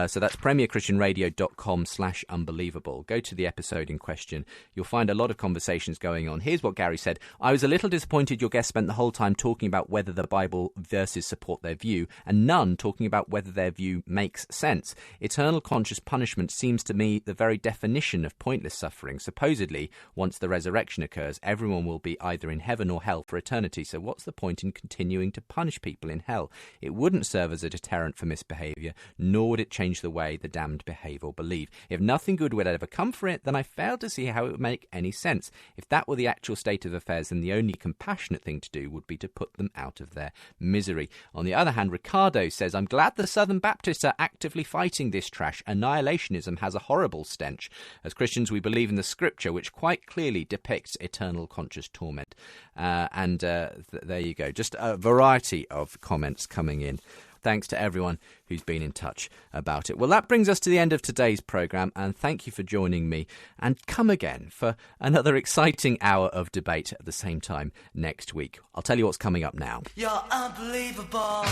So that's premierchristianradio.com/unbelievable. Go to the episode in question. You'll find a lot of conversations going on. Here's what Gary said. I was a little disappointed your guest spent the whole time talking about whether the Bible verses support their view, and none talking about whether their view makes sense. Eternal conscious punishment seems to me the very definition of pointless suffering. Supposedly, once the resurrection occurs, everyone will be either in heaven or hell for eternity. So what's the point in continuing to punish people in hell? It wouldn't serve as a deterrent for misbehaviour, nor would it change the way the damned behave or believe. If nothing good would ever come for it, then I fail to see how it would make any sense. If that were the actual state of affairs, then the only compassionate thing to do would be to put them out of their misery. On the other hand, Ricardo says, I'm glad the Southern Baptists are actively fighting this trash. Annihilationism has a horrible stench. As Christians, we believe in the Scripture, which quite clearly depicts eternal conscious torment. There you go. Just a variety of comments coming in. Thanks to everyone who's been in touch about it. Well, that brings us to the end of today's programme, and thank you for joining me. And come again for another exciting hour of debate at the same time next week. I'll tell you what's coming up now. You're unbelievable.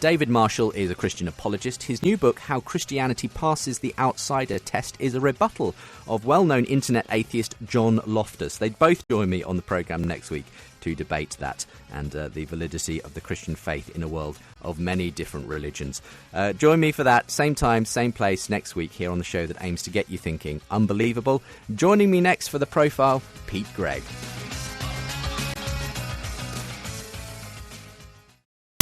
David Marshall is a Christian apologist. His new book, How Christianity Passes the Outsider Test, is a rebuttal of well-known internet atheist John Loftus. They both join me on the programme next week to debate that and the validity of the Christian faith in a world of many different religions. Join me for that, same time, same place, next week here on the show that aims to get you thinking. Unbelievable. Joining me next for the profile, Pete Gregg.